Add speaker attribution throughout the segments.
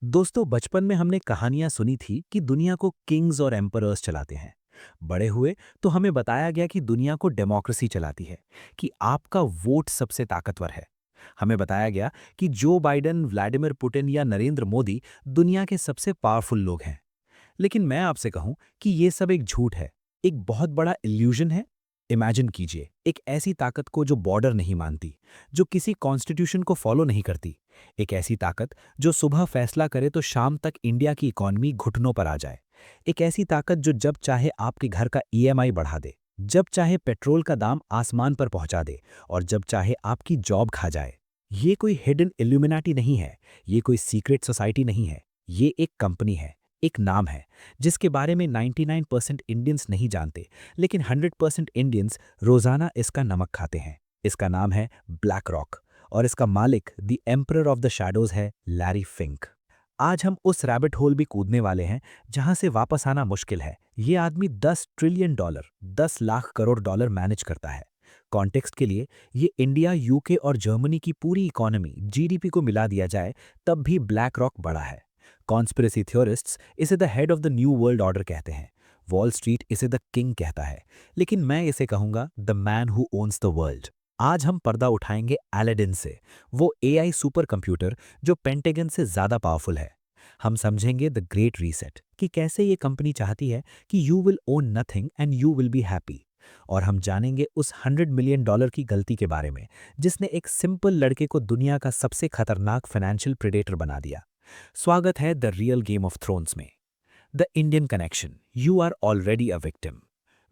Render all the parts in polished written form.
Speaker 1: दोस्तों बचपन में हमने कहानियां सुनी थी कि दुनिया को किंग्स और एम्परर्स चलाते हैं। बड़े हुए तो हमें बताया गया कि दुनिया को डेमोक्रेसी चलाती है, कि आपका वोट सबसे ताकतवर है। हमें बताया गया कि जो बाइडेन, व्लादिमीर पुतिन या नरेंद्र मोदी दुनिया के सबसे पावरफुल लोग हैं। लेकिन मैं आपसे कहूं कि ये सब एक झूठ है, एक बहुत बड़ा इल्यूजन है। इमेजिन कीजिए एक ऐसी ताकत को जो बॉर्डर नहीं मानती, जो किसी कॉन्स्टिट्यूशन को फॉलो नहीं करती। एक ऐसी ताकत जो सुबह फैसला करे तो शाम तक इंडिया की इकॉनमी घुटनों पर आ जाए। एक ऐसी ताकत जो जब चाहे आपके घर का ईएमआई बढ़ा दे, जब चाहे पेट्रोल का दाम आसमान पर पहुंचा दे, और जब चाहे आपकी जॉब खा जाए। ये कोई हिडन इल्यूमिनाटी नहीं है, ये कोई सीक्रेट सोसाइटी नहीं है। ये एक कंपनी है, एक नाम है, जिसके बारे में 99% इंडियंस नहीं जानते, लेकिन 100% इंडियंस रोजाना इसका नमक खाते हैं। इसका नाम है ब्लैक रॉक, और इसका मालिक the emperor of the shadows है लैरी फिंक। आज हम उस रैबिट होल भी कूदने वाले हैं जहां से वापस आना मुश्किल है। ये आदमी 10 trillion dollar, 10 lakh crore dollar manage करता है। कॉन्टेक्स्ट के लिए, ये इंडिया, यूके और जर्मनी की पूरी इकोनॉमी, जीडीपी को मिला दिया जाए तब भी ब्लैक रॉक बड़ा है। कॉन्स्पिरेसी थ्योरिस्ट्स इसे the head of the new world order कहते हैं। वॉल स्ट्रीट इसे द किंग कहता है, लेकिन मैं इसे कहूंगा the man who owns the world. आज हम पर्दा उठाएंगे एलाडिन से, वो एआई सुपर कंप्यूटर जो पेंटागन से ज्यादा पावरफुल है। हम समझेंगे द ग्रेट रीसेट, कि कैसे ये कंपनी चाहती है कि you will own nothing and you will be happy. और हम जानेंगे उस $100 मिलियन की गलती के बारे में, जिसने एक सिंपल लड़के को दुनिया का सबसे खतरनाक फाइनेंशियल प्रेडेटर बना दिया। स्वागत है the real game of thrones में। The Indian connection, you are already a victim.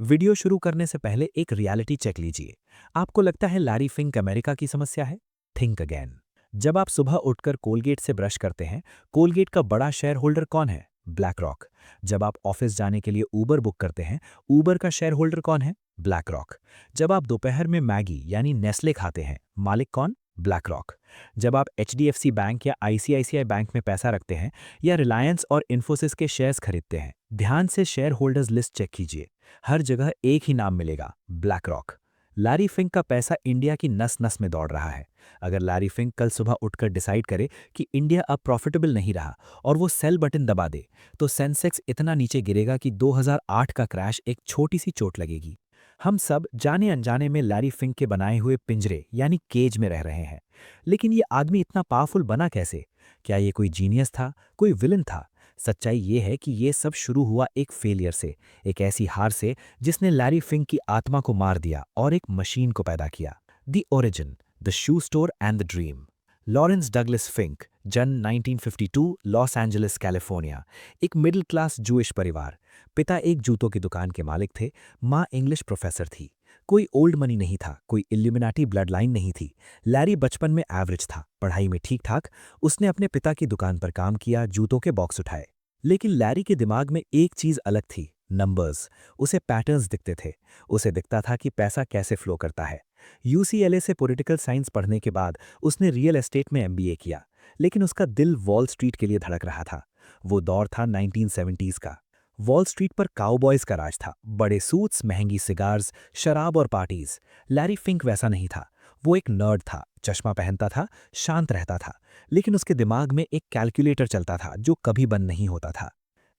Speaker 1: Video शुरू करने से पहले एक रियलिटी चेक लीजिए। आपको लगता है लैरी फिंक अमेरिका की समस्या है? Think again. जब आप सुबह उठकर कोलगेट से ब्रश करते हैं, कोलगेट का बड़ा शेयर होल्डर कौन है? Black rock. जब आप ऑफिस जाने के लिए ऊबर बुक करते हैं, ऊबर का शेयर होल्डर कौन है? Black rock. जब आप दोपहर में मैगी यानी नेस्ले खाते हैं, मालिक कौन? Black rock. जब आप एचडीएफसी बैंक या आईसीआईसीआई बैंक में पैसा रखते हैं, या रिलायंस और इन्फोसिस के शेयर्स खरीदते हैं, ध्यान से शेयर होल्डर्स लिस्ट चेक कीजिए। हर जगह एक ही नाम मिलेगा, ब्लैक रॉक। लैरी फिंक का पैसा इंडिया की नस नस में दौड़ रहा है। अगर लैरी फिंक कल सुबह उठकर डिसाइड करे कि इंडिया अब प्रॉफिटेबल नहीं रहा और वो सेल बटन दबा दे, तो सेंसेक्स इतना नीचे गिरेगा कि 2008 का क्रैश एक छोटी सी चोट लगेगी। हम सब जाने अनजाने में लैरी फिंक के बनाए हुए पिंजरे यानी केज में रह रहे हैं। लेकिन ये आदमी इतना पावरफुल बना कैसे? क्या ये कोई जीनियस था, कोई विलन था? सच्चाई ये है कि ये सब शुरू हुआ एक फेलियर से, एक ऐसी हार से जिसने लैरी फिंक की आत्मा को मार दिया और एक मशीन को पैदा किया। The origin, the shoe store and the dream. Lawrence Douglas Fink, जन्म 1952, लॉस एंजलिस, कैलिफोर्निया। एक मिडिल क्लास जूइश परिवार। पिता एक जूतों की दुकान के मालिक थे, माँ इंग्लिश प्रोफेसर थी। कोई ओल्ड मनी नहीं था, कोई इल्यूमिनाटी ब्लड लाइन नहीं थी। लैरी बचपन में एवरेज था, पढ़ाई में ठीक ठाक। उसने अपने पिता की दुकान पर काम किया, जूतों के बॉक्स उठाए। लेकिन लैरी के दिमाग में एक चीज अलग थी, नंबर्स। उसे पैटर्न्स दिखते थे। उसे दिखता था कि पैसा कैसे फ्लो करता है। यूसीएलए से पॉलिटिकल साइंस पढ़ने के बाद उसने रियल एस्टेट में एमबीए किया, लेकिन उसका दिल वॉल स्ट्रीट के लिए धड़क रहा था। वो दौर था 1970s का। वॉल स्ट्रीट पर काउबॉयज का राज था, बड़े सूट्स, महंगी सिगार्स, शराब और पार्टीज। लैरी फिंक वैसा नहीं था। वो एक नर्ड था, चश्मा पहनता था, शांत रहता था। लेकिन उसके दिमाग में एक कैलकुलेटर चलता था जो कभी बंद नहीं होता था।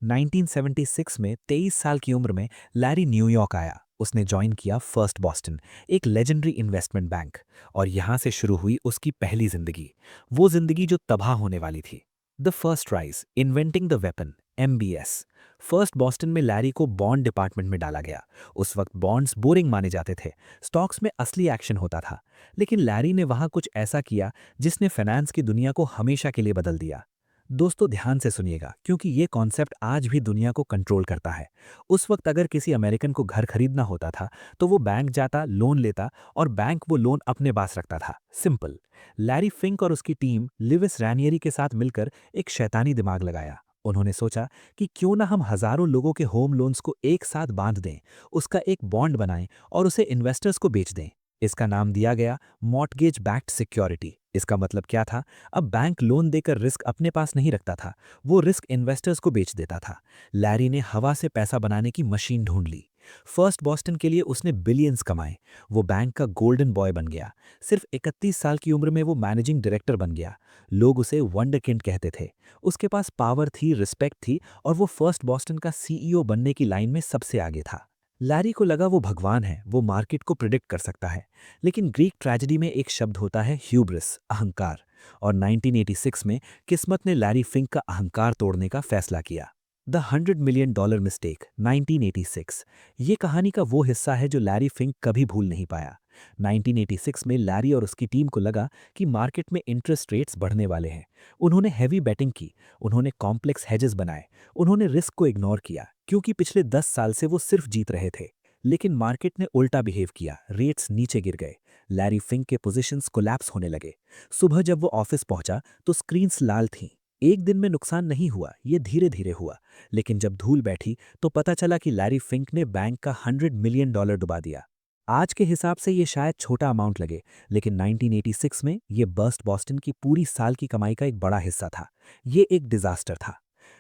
Speaker 1: 1976 में 23 साल की उम्र में लैरी न्यूयॉर्क आया। उसने ज्वाइन किया फर्स्ट बॉस्टन, एक लेजेंडरी इन्वेस्टमेंट बैंक। और यहां से शुरू हुई उसकी पहली जिंदगी, वो जिंदगी जो तबाह होने वाली थी। The first rise, inventing the weapon, MBS. First Boston में लैरी को बॉन्ड डिपार्टमेंट में डाला गया। उस वक्त बॉन्ड्स बोरिंग माने जाते थे, स्टॉक्स में असली एक्शन होता था। लेकिन लैरी ने वहां कुछ ऐसा किया जिसने फाइनेंस की दुनिया को हमेशा के लिए बदल दिया। दोस्तों ध्यान से सुनिएगा, क्योंकि ये कॉन्सेप्ट आज भी दुनिया को कंट्रोल करता है। उस वक्त अगर किसी अमेरिकन को घर खरीदना होता था, तो वो बैंक जाता, लोन लेता, और बैंक वो लोन अपने पास रखता था। सिंपल। लैरी फिंक और उसकी टीम लिविस रैनियरी के साथ मिलकर एक शैतानी दिमाग लगाया। उन्होंने सोचा कि क्यों ना हम हजारों लोगों के होम लोन्स को एक साथ बांध दें, उसका एक बॉन्ड बनाएं और उसे इन्वेस्टर्स को बेच दें। इसका नाम दिया गया मॉर्टगेज बैक्ड सिक्योरिटी। इसका मतलब क्या था? अब बैंक लोन देकर रिस्क अपने पास नहीं रखता था, वो रिस्क इन्वेस्टर्स को बेच देता था। लैरी ने हवा से पैसा बनाने की मशीन ढूंढ ली। फर्स्ट बॉस्टन के लिए उसने बिलियंस कमाए। वो बैंक का गोल्डन बॉय बन गया। सिर्फ 31 साल की उम्र में वो मैनेजिंग डायरेक्टर बन गया। लोग उसे वंडरकिंड कहते थे। उसके पास पावर थी, रिस्पेक्ट थी और वो फर्स्ट बॉस्टन का सीईओ बनने की लाइन में सबसे आगे था। लैरी को लगा वो भगवान है, वो मार्केट को प्रिडिक्ट कर सकता है। लेकिन ग्रीक ट्रेजेडी में एक शब्द होता है ह्यूब्रिस, अहंकार। और 1986 में किस्मत ने लैरी फिंक का अहंकार तोड़ने का फैसला किया। The $100 million mistake 1986। ये कहानी का वो हिस्सा है जो लैरी फिंक कभी भूल नहीं पाया। 1986 में लैरी और उसकी टीम को लगा कि मार्केट में इंटरेस्ट रेट्स बढ़ने वाले हैं। उन्होंने हैवी बैटिंग की, उन्होंने कॉम्प्लेक्स हेजेस बनाए, उन्होंने रिस्क को इग्नोर किया क्योंकि पिछले 10 साल से वो सिर्फ जीत रहे थे। लेकिन मार्केट ने उल्टा बिहेव किया, रेट्स नीचे गिर गए। लैरी फिंक के पोजीशंस कोलैप्स होने लगे। सुबह जब वो ऑफिस पहुंचा तो स्क्रीन्स लाल थीं। एक दिन में नुकसान नहीं हुआ, ये धीरे धीरे हुआ। लेकिन जब धूल बैठी तो पता चला कि लैरी फिंक ने बैंक का $100 मिलियन डुबा दिया। आज के हिसाब से ये शायद छोटा अमाउंट लगे, लेकिन 1986 में ये बस्ट बॉस्टन की पूरी साल की कमाई का एक बड़ा हिस्सा था। ये एक डिजास्टर था।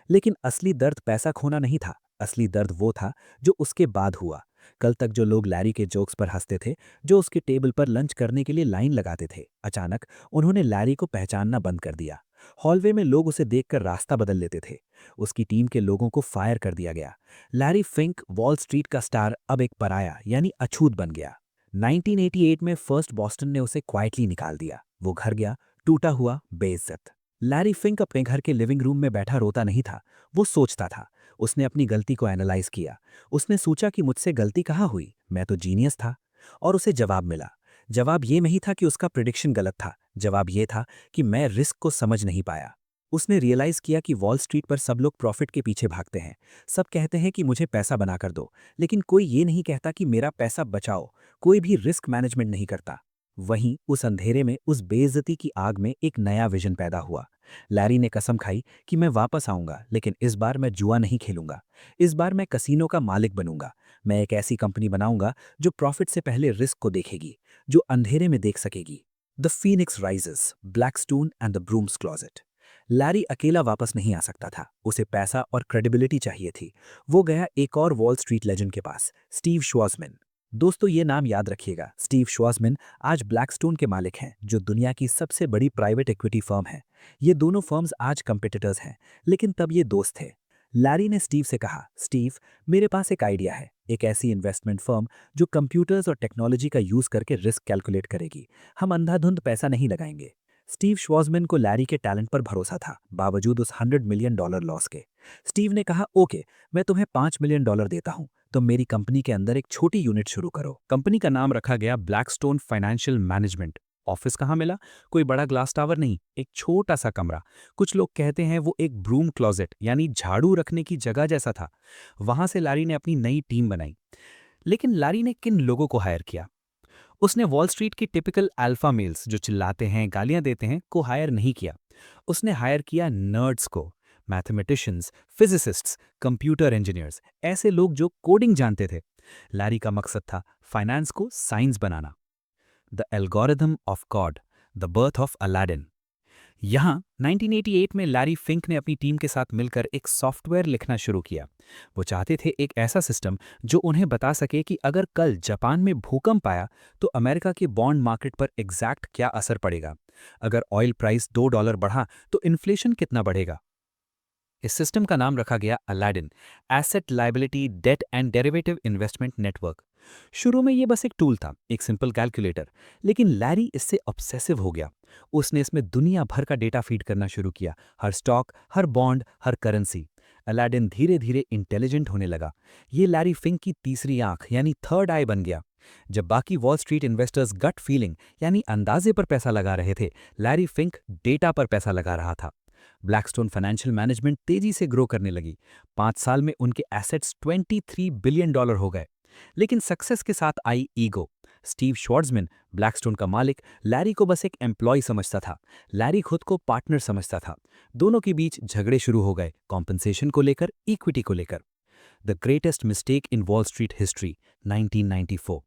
Speaker 1: लेकिन असली दर्द पैसा खोना नहीं था। असली दर्द वो था जो उसके बाद हुआ। कल तक जो लोग लैरी के जोक्स पर हंसते थे, जो उसके टेबल पर लंच करने के लिए लाइन लगाते थे, अचानक उन्होंने लैरी को पहचानना बंद कर दिया। हॉलवे में लोग उसे देखकर रास्ता बदल लेते थे। उसकी टीम के लोगों को फायर कर दिया गया। लैरी फिंक वॉल स्ट्रीट का स्टार अब एक पराया यानी अछूत बन गया। 1988 में फर्स्ट बॉस्टन ने उसे क्वाइटली निकाल दिया। वो घर गया, टूटा हुआ, बेइज्जत। लैरी फिंक अपने घर के लिविंग रूम में बैठा रोता नहीं था, वो सोचता था। उसने अपनी गलती को एनालाइज किया। उसने सोचा कि मुझसे गलती कहाँ हुई, मैं तो जीनियस था। और उसे जवाब मिला। जवाब ये नहीं था कि उसका प्रिडिक्शन गलत था, जवाब ये था कि मैं रिस्क को समझ नहीं पाया। उसने रियलाइज किया कि वॉल स्ट्रीट पर सब लोग प्रॉफिट के पीछे भागते हैं। सब कहते हैं कि मुझे पैसा बना कर दो, लेकिन कोई ये नहीं कहता कि मेरा पैसा बचाओ। कोई भी रिस्क मैनेजमेंट नहीं करता। वहीं उस अंधेरे में, उस बेइज्जती की आग में एक नया विजन पैदा हुआ। लैरी ने कसम खाई कि मैं वापस आऊंगा, लेकिन इस बार मैं जुआ नहीं खेलूंगा। इस बार मैं कसीनो का मालिक बनूंगा। मैं एक ऐसी कंपनी बनाऊंगा जो प्रॉफिट से पहले रिस्क को देखेगी, जो अंधेरे में देख सकेगी। The Phoenix rises, Blackstone and the brooms closet. Larry अकेला वापस नहीं आ सकता था। उसे पैसा और क्रेडिबिलिटी चाहिए थी। वो गया एक और वॉल स्ट्रीट लेजेंड के पास, स्टीव श्वार्ज़मैन। दोस्तों, ये नाम याद रखिएगा। स्टीव श्वार्ज़मैन आज ब्लैकस्टोन के मालिक हैं, जो दुनिया की सबसे बड़ी प्राइवेट इक्विटी फर्म है। ये दोनों फर्म्स आज कंपिटिटर्स हैं, लेकिन तब ये दोस्त थे। लैरी ने स्टीव से कहा, स्टीव, मेरे पास एक आइडिया है, एक ऐसी इन्वेस्टमेंट फर्म जो कंप्यूटर्स और टेक्नोलॉजी का यूज करके रिस्क कैलकुलेट करेगी। हम अंधाधुंध पैसा नहीं लगाएंगे। स्टीव श्वार्ज़मैन को लैरी के टैलेंट पर भरोसा था, बावजूद उस $100 मिलियन लॉस के। स्टीव ने कहा, ओके, मैं तुम्हें $5 मिलियन देता हूं, तो मेरी कंपनी के अंदर एक छोटी यूनिट शुरू करो। कंपनी का नाम रखा गया ब्लैकस्टोन फाइनेंशियल मैनेजमेंट। ऑफिस कहाँ मिला? कोई बड़ा ग्लास टावर नहीं, एक छोटा सा कमरा। कुछ लोग कहते हैं वो एक ब्रूम क्लोजेट यानी झाड़ू रखने की जगह जैसा था। वहां से लारी ने अपनी नई टीम बनाई। लेकिन लारी ने किन लोगों को हायर किया? उसने वॉल स्ट्रीट की टिपिकल अल्फा मेल्स जो चिल्लाते हैं, गालियां देते हैं, को हायर नहीं किया। उसने हायर किया नर्ड्स को, मैथमेटिशियंस, फिजिसिस्ट्स, कंप्यूटर इंजीनियर्स, ऐसे लोग जो कोडिंग जानते थे। लैरी का मकसद था फाइनेंस को साइंस बनाना। The algorithm of God, the birth of Aladdin. यहाँ 1988 में लैरी फिंक ने अपनी टीम के साथ मिलकर एक सॉफ्टवेयर लिखना शुरू किया। वो चाहते थे एक ऐसा सिस्टम जो उन्हें बता सके कि अगर कल जापान में भूकंप आया तो अमेरिका के बॉन्ड मार्केट पर एग्जैक्ट क्या असर पड़ेगा। अगर ऑयल प्राइस $2 बढ़ा तो इन्फ्लेशन कितना बढ़ेगा। इस सिस्टम का नाम रखा गया Aladdin, asset liability debt and derivative investment network. शुरू में ये बस एक टूल था, एक सिंपल कैलकुलेटर, लेकिन लैरी इससे ऑब्सेसिव हो गया। उसने इसमें दुनिया भर का डेटा फीड करना शुरू किया, हर स्टॉक, हर बॉन्ड, हर करेंसी। अलाडिन धीरे धीरे इंटेलिजेंट होने लगा। ये लैरी फिंक की तीसरी आंख यानी थर्ड आई बन गया। जब बाकी Wall Street investors gut feeling यानी अंदाजे पर पैसा लगा रहे थे, लैरी फिंक डेटा पर पैसा लगा रहा था। ब्लैकस्टोन फाइनेंशियल मैनेजमेंट तेजी से ग्रो करने लगी। 5 साल में उनके एसेट्स $23 बिलियन हो गए। लेकिन सक्सेस के साथ आई ईगो। स्टीव श्वार्ज़मैन, ब्लैकस्टोन का मालिक, लैरी को बस एक एम्प्लॉय समझता था। लैरी खुद को पार्टनर समझता था। दोनों के बीच झगड़े शुरू हो गए, कॉम्पनसेशन को लेकर, इक्विटी को लेकर। The greatest mistake in wall street history, 1994।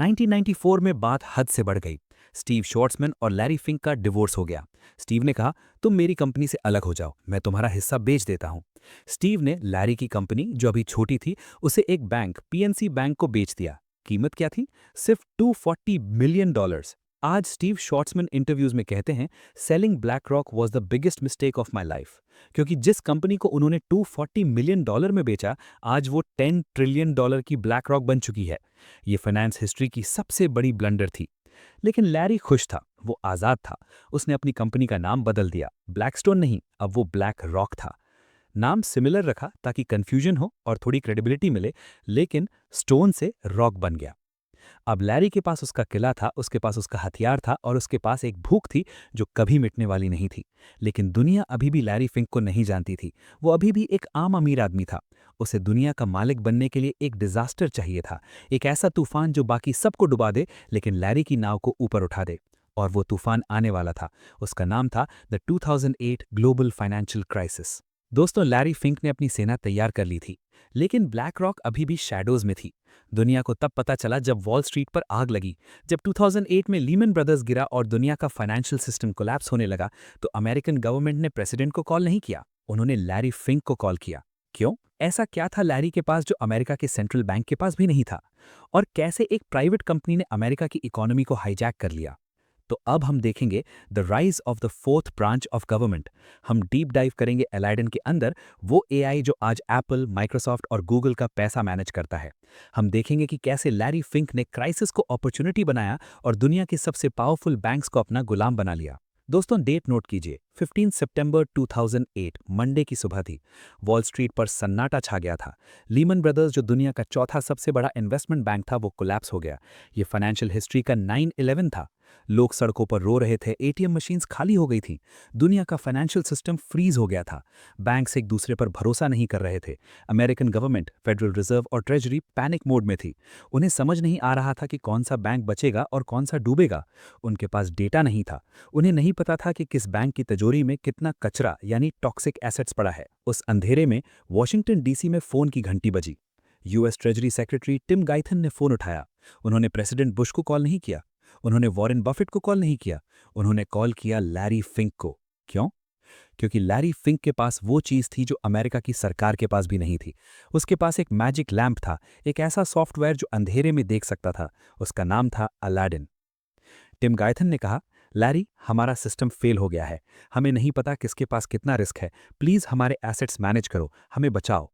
Speaker 1: 1994 में बात हद से बढ़ गई। स्टीव शॉर्ट्समैन और लैरी फिंक का डिवोर्स हो गया। स्टीव ने कहा, तुम मेरी कंपनी से अलग हो जाओ, मैं तुम्हारा हिस्सा बेच देता हूं। स्टीव ने लैरी की कंपनी, जो अभी छोटी थी, उसे एक बैंक, पीएनसी बैंक को बेच दिया। कीमत क्या थी? सिर्फ $240 मिलियन। आज स्टीव शॉर्ट्समैन इंटरव्यूज में कहते हैं, selling black rock was the biggest mistake of my life. क्योंकि जिस कंपनी को उन्होंने $240 मिलियन में बेचा, आज वो $10 ट्रिलियन की ब्लैक रॉक बन चुकी है। ये फाइनेंस हिस्ट्री की सबसे बड़ी ब्लंडर थी। लेकिन लैरी खुश था, वो आज़ाद था। उसने अपनी कंपनी का नाम बदल दिया, ब्लैकस्टोन नहीं, अब वो ब्लैक रॉक था। नाम सिमिलर रखा ताकि कंफ्यूजन हो और थोड़ी क्रेडिबिलिटी मिले, लेकिन स्टोन से रॉक बन गया। अब लैरी के पास उसका किला था, उसके पास उसका हथियार था और उसके पास एक भूख थी जो कभी मिटने वाली नहीं थी। लेकिन दुनिया अभी भी लैरी फिंक को नहीं जानती थी। वो अभी भी एक आम अमीर आदमी था। उसे दुनिया का मालिक बनने के लिए एक डिजास्टर चाहिए था, एक ऐसा तूफान जो बाकी सबको डुबा दे लेकिन लैरी की नाव को ऊपर उठा दे। और वो तूफान आने वाला था। उसका नाम था द 2008 ग्लोबल फाइनेंशियल क्राइसिस। दोस्तों, लैरी फिंक ने अपनी सेना तैयार कर ली थी, लेकिन ब्लैक रॉक अभी भी शैडोज में थी। दुनिया को तब पता चला जब वॉल स्ट्रीट पर आग लगी। जब 2008 में लीमन ब्रदर्स गिरा और दुनिया का फाइनेंशियल सिस्टम कोलैप्स होने लगा, तो अमेरिकन गवर्नमेंट ने प्रेसिडेंट को कॉल नहीं किया, उन्होंने लैरी फिंक को कॉल किया। क्यों? ऐसा क्या था लैरी के पास जो अमेरिका के सेंट्रल बैंक के पास भी नहीं था? और कैसे एक प्राइवेट कंपनी ने अमेरिका की इकोनॉमी को हाईजैक कर लिया? तो अब हम देखेंगे the rise of the fourth branch of government. हम डीप डाइव करेंगे अलादीन के अंदर, वो एआई जो आज एप्पल, माइक्रोसॉफ्ट और गूगल का पैसा मैनेज करता है। हम देखेंगे कि कैसे लैरी फिंक ने क्राइसिस को अपॉर्चुनिटी बनाया और दुनिया के सबसे पावरफुल बैंक्स को अपना गुलाम बना लिया। दोस्तों, डेट नोट कीजिए, 15 सितंबर 2008 मंडे की सुबह थी। वॉल स्ट्रीट पर सन्नाटा छा गया था। लीमन ब्रदर्स, जो दुनिया का चौथा सबसे बड़ा इन्वेस्टमेंट बैंक था, वो कोलैप्स हो गया। ये फाइनेंशियल हिस्ट्री का 9/11 था। लोग सड़कों पर रो रहे थे, एटीएम मशीन्स खाली हो गई थी। दुनिया का फाइनेंशियल सिस्टम फ्रीज हो गया था। बैंक्स एक दूसरे पर भरोसा नहीं कर रहे थे। अमेरिकन गवर्नमेंट, फेडरल रिजर्व और ट्रेजरी पैनिक मोड में थी। उन्हें समझ नहीं आ रहा था कि कौन सा बैंक बचेगा और कौन सा डूबेगा। उनके पास डेटा नहीं था। उन्हें नहीं पता था कि किस बैंक की तिजोरी में कितना कचरा यानी टॉक्सिक एसेट्स पड़ा है। उस अंधेरे में वॉशिंगटन डीसी में फोन की घंटी बजी। यूएस ट्रेजरी सेक्रेटरी टिम गाइथन ने फोन उठाया। उन्होंने प्रेसिडेंट बुश को कॉल नहीं किया, उन्होंने वॉरेन बफेट को कॉल नहीं किया, उन्होंने कॉल किया लैरी फिंक को। क्यों? क्योंकि लैरी फिंक के पास वो चीज थी जो अमेरिका की सरकार के पास भी नहीं थी। उसके पास एक मैजिक लैंप था, एक ऐसा सॉफ्टवेयर जो अंधेरे में देख सकता था। उसका नाम था अलादीन। टिम गाइथन ने कहा, लैरी, हमारा सिस्टम फेल हो गया है। हमें नहीं पता किसके पास कितना रिस्क है। प्लीज हमारे एसेट्स मैनेज करो, हमें बचाओ।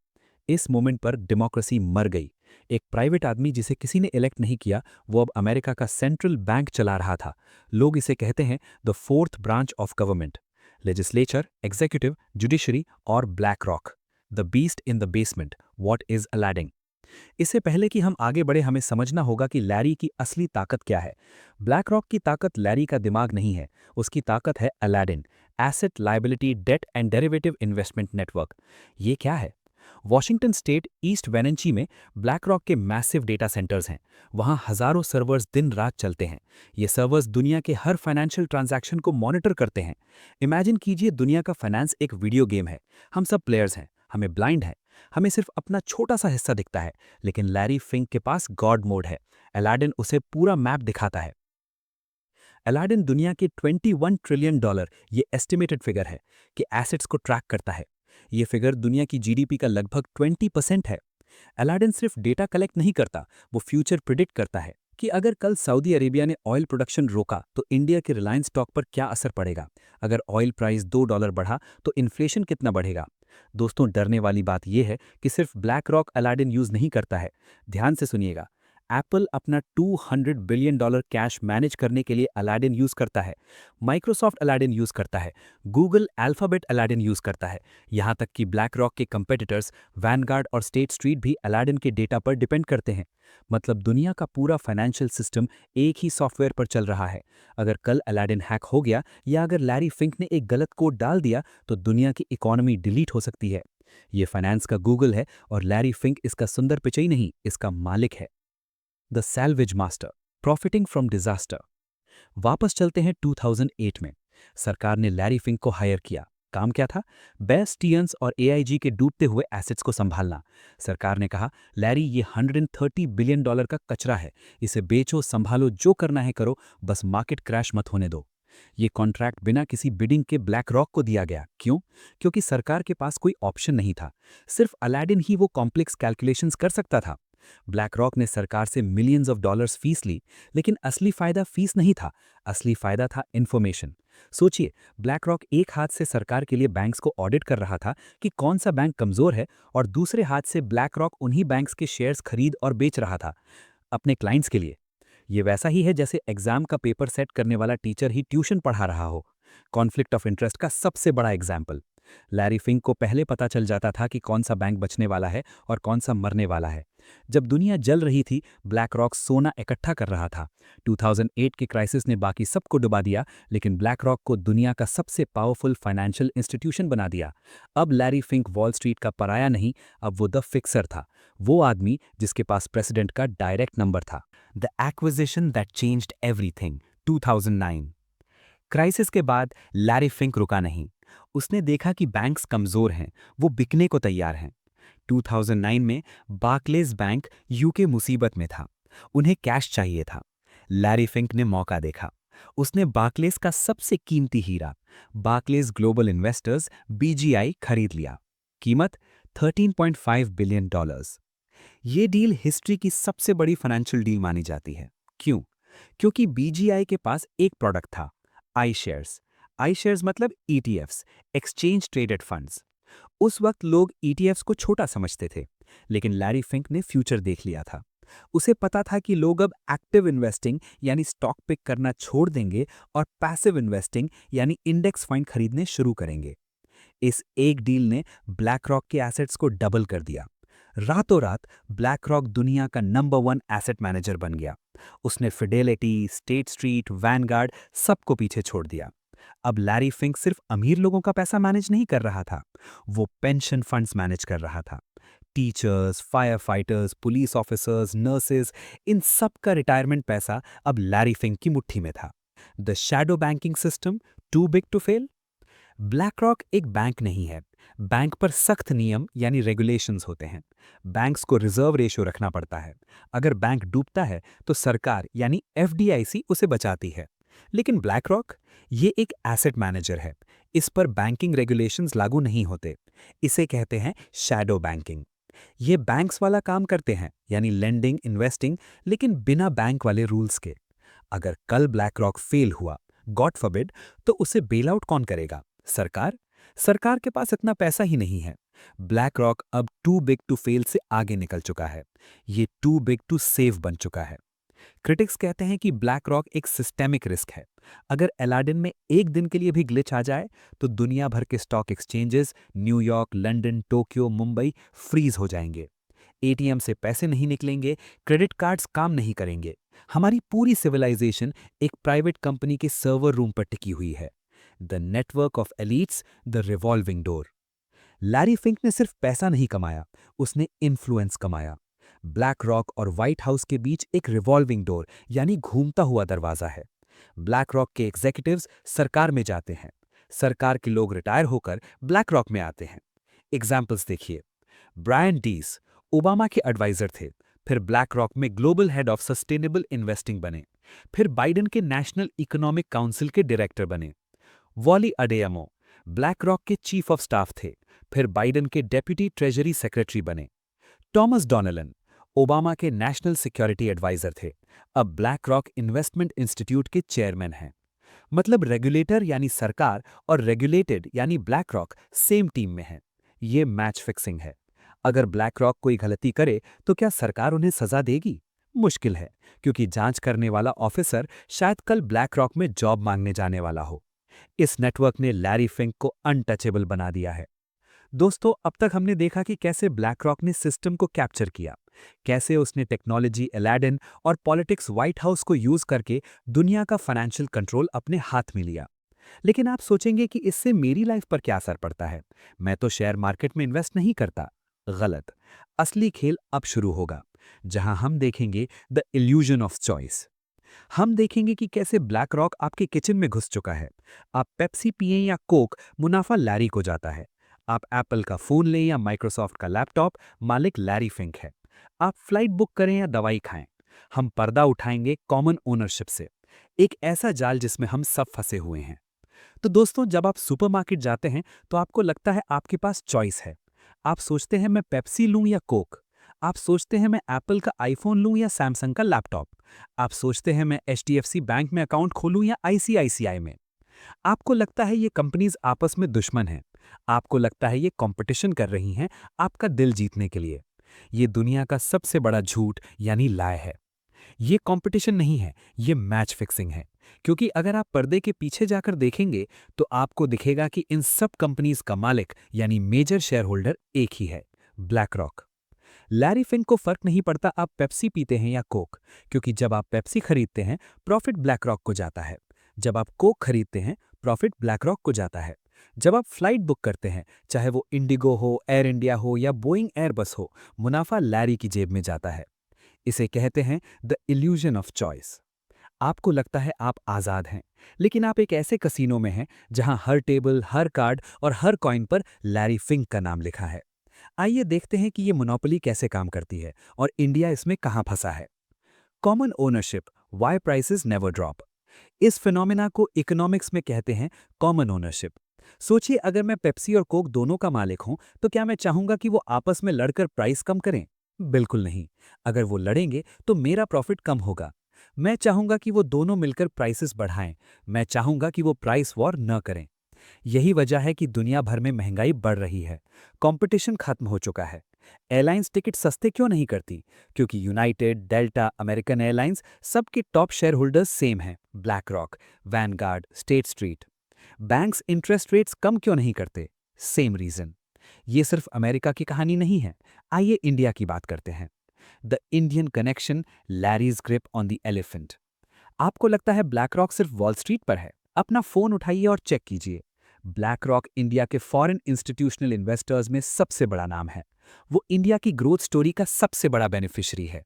Speaker 1: इस मोमेंट पर डेमोक्रेसी मर गई। एक प्राइवेट आदमी जिसे किसी ने इलेक्ट नहीं किया, वो अब अमेरिका का सेंट्रल बैंक चला रहा था। लोग इसे कहते हैं the fourth branch of government. Legislature, executive, judiciary और BlackRock. The beast in the basement, what is Aladdin. इससे पहले कि हम आगे बढ़े, हमें समझना होगा कि लैरी की असली ताकत क्या है। ब्लैक रॉक की ताकत लैरी का दिमाग नहीं है, उसकी ताकत है Aladdin, asset liability debt and derivative investment network. ये क्या है? वॉशिंगटन स्टेट ईस्ट वेनेंची में ब्लैक रॉक के मैसिव डेटा सेंटर्स हैं। वहां हजारों सर्वर्स दिन रात चलते हैं। ये सर्वर्स दुनिया के हर फाइनेंशियल ट्रांजैक्शन को मॉनिटर करते हैं। इमेजिन कीजिए, दुनिया का फाइनेंस एक वीडियो गेम है। हम सब प्लेयर्स हैं, हमें ब्लाइंड है, हमें सिर्फ अपना छोटा सा हिस्सा दिखता है। लेकिन लैरी फिंक के पास गॉड मोड है। अलादीन उसे पूरा मैप दिखाता है। अलादीन दुनिया के $21 ट्रिलियन, ये एस्टिमेटेड फिगर है, कि एसेट्स को ट्रैक करता है। ये फिगर दुनिया की जीडीपी का लगभग 20% है। अलादीन सिर्फ डेटा कलेक्ट नहीं करता, वो फ्यूचर प्रिडिक्ट करता है कि अगर कल सऊदी अरेबिया ने ऑयल प्रोडक्शन रोका तो इंडिया के रिलायंस स्टॉक पर क्या असर पड़ेगा। अगर ऑयल प्राइस $2 बढ़ा तो इन्फ्लेशन कितना बढ़ेगा। दोस्तों, डरने वाली बात यह है कि सिर्फ ब्लैक रॉक अलादीन यूज नहीं करता है। ध्यान से सुनिएगा, एप्पल अपना $200 बिलियन कैश मैनेज करने के लिए अलादीन यूज करता है। माइक्रोसॉफ्ट अलादीन यूज करता है। गूगल अल्फाबेट अलादीन यूज करता है। यहां तक कि ब्लैक रॉक के कंपेटिटर्स वैनगार्ड और स्टेट स्ट्रीट भी अलादीन के डेटा पर डिपेंड करते हैं। मतलब दुनिया का पूरा फाइनेंशियल सिस्टम एक ही सॉफ्टवेयर पर चल रहा है। अगर कल अलादीन हैक हो गया या अगर लैरी फिंक ने एक गलत कोड डाल दिया तो दुनिया की इकोनॉमी डिलीट हो सकती है। ये फाइनेंस का गूगल है और लैरी फिंक इसका सुंदर पिचई नहीं, इसका मालिक है। The salvage master, profiting from disaster. वापस चलते हैं 2008 में। सरकार ने लैरी फिंक को हायर किया। काम क्या था? बेस्टियंस और एआईजी के डूबते हुए एसेट्स को संभालना। सरकार ने कहा, लैरी ये $130 बिलियन का कचरा है, इसे बेचो, संभालो, जो करना है करो, बस मार्केट क्रैश मत होने दो। ये कॉन्ट्रैक्ट बिना किसी बिडिंग के ब्लैक रॉक को दिया गया। क्यों? क्योंकि सरकार के पास कोई ऑप्शन नहीं था। सिर्फ अलादीन ही वो कॉम्प्लेक्स कैलकुलेशंस कर सकता था। ब्लैक रॉक ने सरकार से मिलियंस ऑफ डॉलर्स फीस ली, लेकिन असली फायदा फीस नहीं था, असली फायदा था इंफॉर्मेशन। सोचिए, ब्लैक रॉक एक हाथ से सरकार के लिए बैंक्स को ऑडिट कर रहा था कि कौन सा बैंक कमजोर है, और दूसरे हाथ से ब्लैक रॉक उन्हीं बैंक्स के शेयर्स खरीद और बेच रहा था अपने क्लाइंट्स के लिए। ये वैसा ही है जैसे एग्जाम का पेपर सेट करने वाला टीचर ही ट्यूशन पढ़ा रहा हो। कॉन्फ्लिक्ट ऑफ इंटरेस्ट का सबसे बड़ा एग्जाम्पल। लैरी फिंक को पहले पता चल जाता था कि कौन सा बैंक बचने वाला है और कौन सा मरने वाला है। जब दुनिया जल रही थी, ब्लैक रॉक सोना इकट्ठा कर रहा था। 2008 के क्राइसिस ने बाकी सबको डुबा दिया, लेकिन ब्लैक रॉक को दुनिया का सबसे पावरफुल फाइनेंशियल इंस्टीट्यूशन बना दिया। अब लैरी फिंक वॉल स्ट्रीट का पराया नहीं, अब वो द फिक्सर था। वो आदमी जिसके पास प्रेसिडेंट का डायरेक्ट नंबर था। The acquisition that changed everything, 2009। Crisis के बाद लैरी फिंक रुका नहीं। उसने देखा कि बैंक्स कमजोर हैं, वो बिकने को तैयार हैं। 2009 में बार्कलेज बैंक यूके मुसीबत में था। उन्हें कैश चाहिए था। लैरी फिंक ने मौका देखा। उसने बार्कलेज का सबसे कीमती हीरा, बार्कलेज ग्लोबल इन्वेस्टर्स बीजीआई, खरीद लिया। कीमत $13.5 बिलियन। ये डील हिस्ट्री की सबसे बड़ी फाइनेंशियल डील मानी जाती है। क्यों? क्योंकि बीजीआई के पास एक प्रोडक्ट था, आई शेयर्स। आई शेयर्स मतलब ईटीएफ्स, एक्सचेंज ट्रेडेड फंड्स। उस वक्त लोग ईटीएफ्स को छोटा समझते थे, लेकिन लैरी फिंक ने फ्यूचर देख लिया था। उसे पता था कि लोग अब एक्टिव इन्वेस्टिंग यानी स्टॉक पिक करना छोड़ देंगे और पैसिव इन्वेस्टिंग यानी इंडेक्स फंड खरीदने शुरू करेंगे। इस एक डील ने ब्लैक रॉक के एसेट्स को डबल कर दिया। रातों रात ब्लैक रॉक दुनिया का नंबर 1 एसेट मैनेजर बन गया। उसने फिडेलिटी, स्टेट स्ट्रीट, वैनगार्ड सबको पीछे छोड़ दिया। अब लैरी फिंक सिर्फ अमीर लोगों का पैसा मैनेज नहीं कर रहा था, वो पेंशन फंड्स मैनेज कर रहा था। Teachers, firefighters, police officers, nurses, इन सब का रिटायरमेंट पैसा अब लैरी फिंक की मुट्ठी में था। The shadow banking system, too big to fail. BlackRock एक बैंक नहीं है। बैंक पर सख्त नियम यानी रेगुलेशंस होते हैं। बैंक्स को रिजर्व रेशियो रखना पड़ता है। अगर बैंक डूबता है तो सरकार यानी एफडीआईसी उसे बचाती है। लेकिन ब्लैक रॉक ये एक एसेट मैनेजर है। इस पर बैंकिंग रेगुलेशंस लागू नहीं होते। इसे कहते हैं शैडो बैंकिंग। ये बैंक्स वाला काम करते हैं यानी लेंडिंग, इन्वेस्टिंग, लेकिन बिना बैंक वाले रूल्स के। अगर कल ब्लैक रॉक फेल हुआ, गॉड फॉरबिड, तो उसे बेल आउट कौन करेगा? सरकार? सरकार के पास इतना पैसा ही नहीं है। ब्लैक रॉक अब टू बिग टू फेल से आगे निकल चुका है। ये टू बिग टू सेव बन चुका है। क्रिटिक्स कहते हैं कि ब्लैक रॉक एक सिस्टेमिक रिस्क है। अगर अलादीन में एक दिन के लिए भी ग्लिच आ जाए तो दुनिया भर के stock exchanges, New York, London, Tokyo, Mumbai freeze हो जाएंगे। एटीएम से पैसे नहीं निकलेंगे, क्रेडिट कार्ड्स काम नहीं करेंगे। हमारी पूरी सिविलाइजेशन एक प्राइवेट कंपनी के सर्वर रूम पर टिकी हुई है। The network of elites, the revolving door. Larry Fink ने सिर्फ पैसा नहीं कमाया, उसने इन्फ्लुएंस कमाया। ब्लैक रॉक और व्हाइट हाउस के बीच एक रिवॉल्विंग डोर यानी घूमता हुआ दरवाजा है। ब्लैक रॉक के एग्जीक्यूटिव्स सरकार में जाते हैं, सरकार के लोग रिटायर होकर ब्लैक रॉक में आते हैं। एग्जाम्पल्स देखिए। ब्रायन डीस ओबामा के एडवाइजर थे, फिर ब्लैक रॉक में global head of sustainable investing बने, फिर बाइडेन के नेशनल इकोनॉमिक काउंसिल के डायरेक्टर बने। वॉली अडेयमो ब्लैक रॉक के चीफ ऑफ स्टाफ थे, फिर बाइडेन के डेप्यूटी ट्रेजरी सेक्रेटरी बने। टॉमस डोनेलन ओबामा के नेशनल सिक्योरिटी एडवाइजर थे, अब ब्लैक रॉक इन्वेस्टमेंट इंस्टीट्यूट के चेयरमैन हैं। मतलब रेगुलेटर यानी सरकार और रेगुलेटेड यानी ब्लैक रॉक सेम टीम में है। ये मैच फिक्सिंग है। अगर ब्लैक रॉक कोई गलती करे तो क्या सरकार उन्हें सजा देगी? मुश्किल है, क्योंकि जांच करने वाला ऑफिसर शायद कल ब्लैक रॉक में जॉब मांगने जाने वाला हो। इस नेटवर्क ने लैरी फिंक को अनटचेबल बना दिया है। दोस्तों, अब तक हमने देखा कि कैसे ब्लैक रॉक ने सिस्टम को कैप्चर किया, कैसे उसने टेक्नोलॉजी, अलादीन और पॉलिटिक्स व्हाइट हाउस को यूज करके दुनिया का फाइनेंशियल कंट्रोल अपने हाथ में लिया। लेकिन आप सोचेंगे कि इससे मेरी लाइफ पर क्या असर पड़ता है, मैं तो शेयर मार्केट में इन्वेस्ट नहीं करता। गलत। असली खेल अब शुरू होगा, जहां हम देखेंगे द इल्यूजन ऑफ चॉइस। हम देखेंगे कि कैसे ब्लैक रॉक आपके किचन में घुस चुका है। आप पेप्सी पिएं या कोक, मुनाफा लैरी को जाता है। आप एप्पल का फ़ोन लें या माइक्रोसॉफ्ट का लैपटॉप, मालिक लैरी फिंक है। आप फ्लाइट बुक करें या दवाई खाएं, हम पर्दा उठाएंगे कॉमन ओनरशिप से। एक ऐसा जाल जिसमें हम सब फंसे हुए हैं। तो दोस्तों, जब आप सुपरमार्केट जाते हैं तो आपको लगता है आपके पास चॉइस है। आप सोचते हैं मैं पेप्सी लूं या कोक। आप सोचते हैं मैं एप्पल का आईफोन लूं या सैमसंग का लैपटॉप। आप सोचते हैं मैं एचडीएफसी बैंक में अकाउंट खोलूं या आईसीआईसीआई में। आपको लगता है ये कंपनीज आपस में दुश्मन हैं। आपको लगता है ये कंपटीशन कर रही हैं आपका दिल जीतने के लिए। ये दुनिया का सबसे बड़ा झूठ यानी लाय है। ये कंपटीशन नहीं है, ये मैच फिक्सिंग है। क्योंकि अगर आप पर्दे के पीछे जाकर देखेंगे तो आपको दिखेगा कि इन सब कंपनीज का मालिक यानी मेजर शेयर होल्डर एक ही है, ब्लैक रॉक। लैरी फिंक को फर्क नहीं पड़ता आप पेप्सी पीते हैं या कोक, क्योंकि जब आप पेप्सी खरीदते हैं प्रॉफिट ब्लैक रॉक को जाता है। जब आप कोक खरीदते हैं प्रॉफिट ब्लैक रॉक को जाता है। जब आप फ्लाइट बुक करते हैं, चाहे वो इंडिगो हो, एयर इंडिया हो या बोइंग एयरबस हो, मुनाफा लैरी की जेब में जाता है। इसे कहते हैं द इल्यूजन ऑफ चॉइस। आपको लगता है आप आज़ाद हैं, लेकिन आप एक ऐसे कसीनो में हैं जहां हर टेबल, हर कार्ड और हर कॉइन पर लैरी फिंक का नाम लिखा है। आइए देखते हैं कि ये मोनोपोली कैसे काम करती है और इंडिया इसमें कहां फंसा है। Common ownership, why prices never drop. इस फिनोमिना को इकोनॉमिक्स में कहते हैं कॉमन ओनरशिप। सोचिए, अगर मैं पेप्सी और कोक दोनों का मालिक हूं तो क्या मैं चाहूंगा कि वो आपस में लड़कर प्राइस कम करें? बिल्कुल नहीं। अगर वो लड़ेंगे तो मेरा प्रॉफिट कम होगा। मैं चाहूंगा कि वो दोनों मिलकर प्राइसेस बढ़ाएं। मैं चाहूंगा कि वो प्राइस वॉर न करें। यही वजह है कि दुनिया भर में महंगाई बढ़ रही है। कंपटीशन खत्म हो चुका है। एयरलाइंस टिकट सस्ते क्यों नहीं करती? क्योंकि यूनाइटेड, डेल्टा, अमेरिकन एयरलाइंस सबके टॉप शेयर होल्डर्स सेम हैं, BlackRock, Vanguard, State Street. Banks interest rates कम क्यों नहीं करते? Same reason. ये सिर्फ अमेरिका की कहानी नहीं है। आइए इंडिया की बात करते हैं। The Indian connection, Larry's grip on the elephant. आपको लगता है ब्लैक रॉक सिर्फ वॉल स्ट्रीट पर है? अपना फोन उठाइए और चेक कीजिए। ब्लैक रॉक इंडिया के फॉरेन इंस्टीट्यूशनल इन्वेस्टर्स में सबसे बड़ा नाम है। वो इंडिया की ग्रोथ स्टोरी का सबसे बड़ा बेनिफिशियरी है।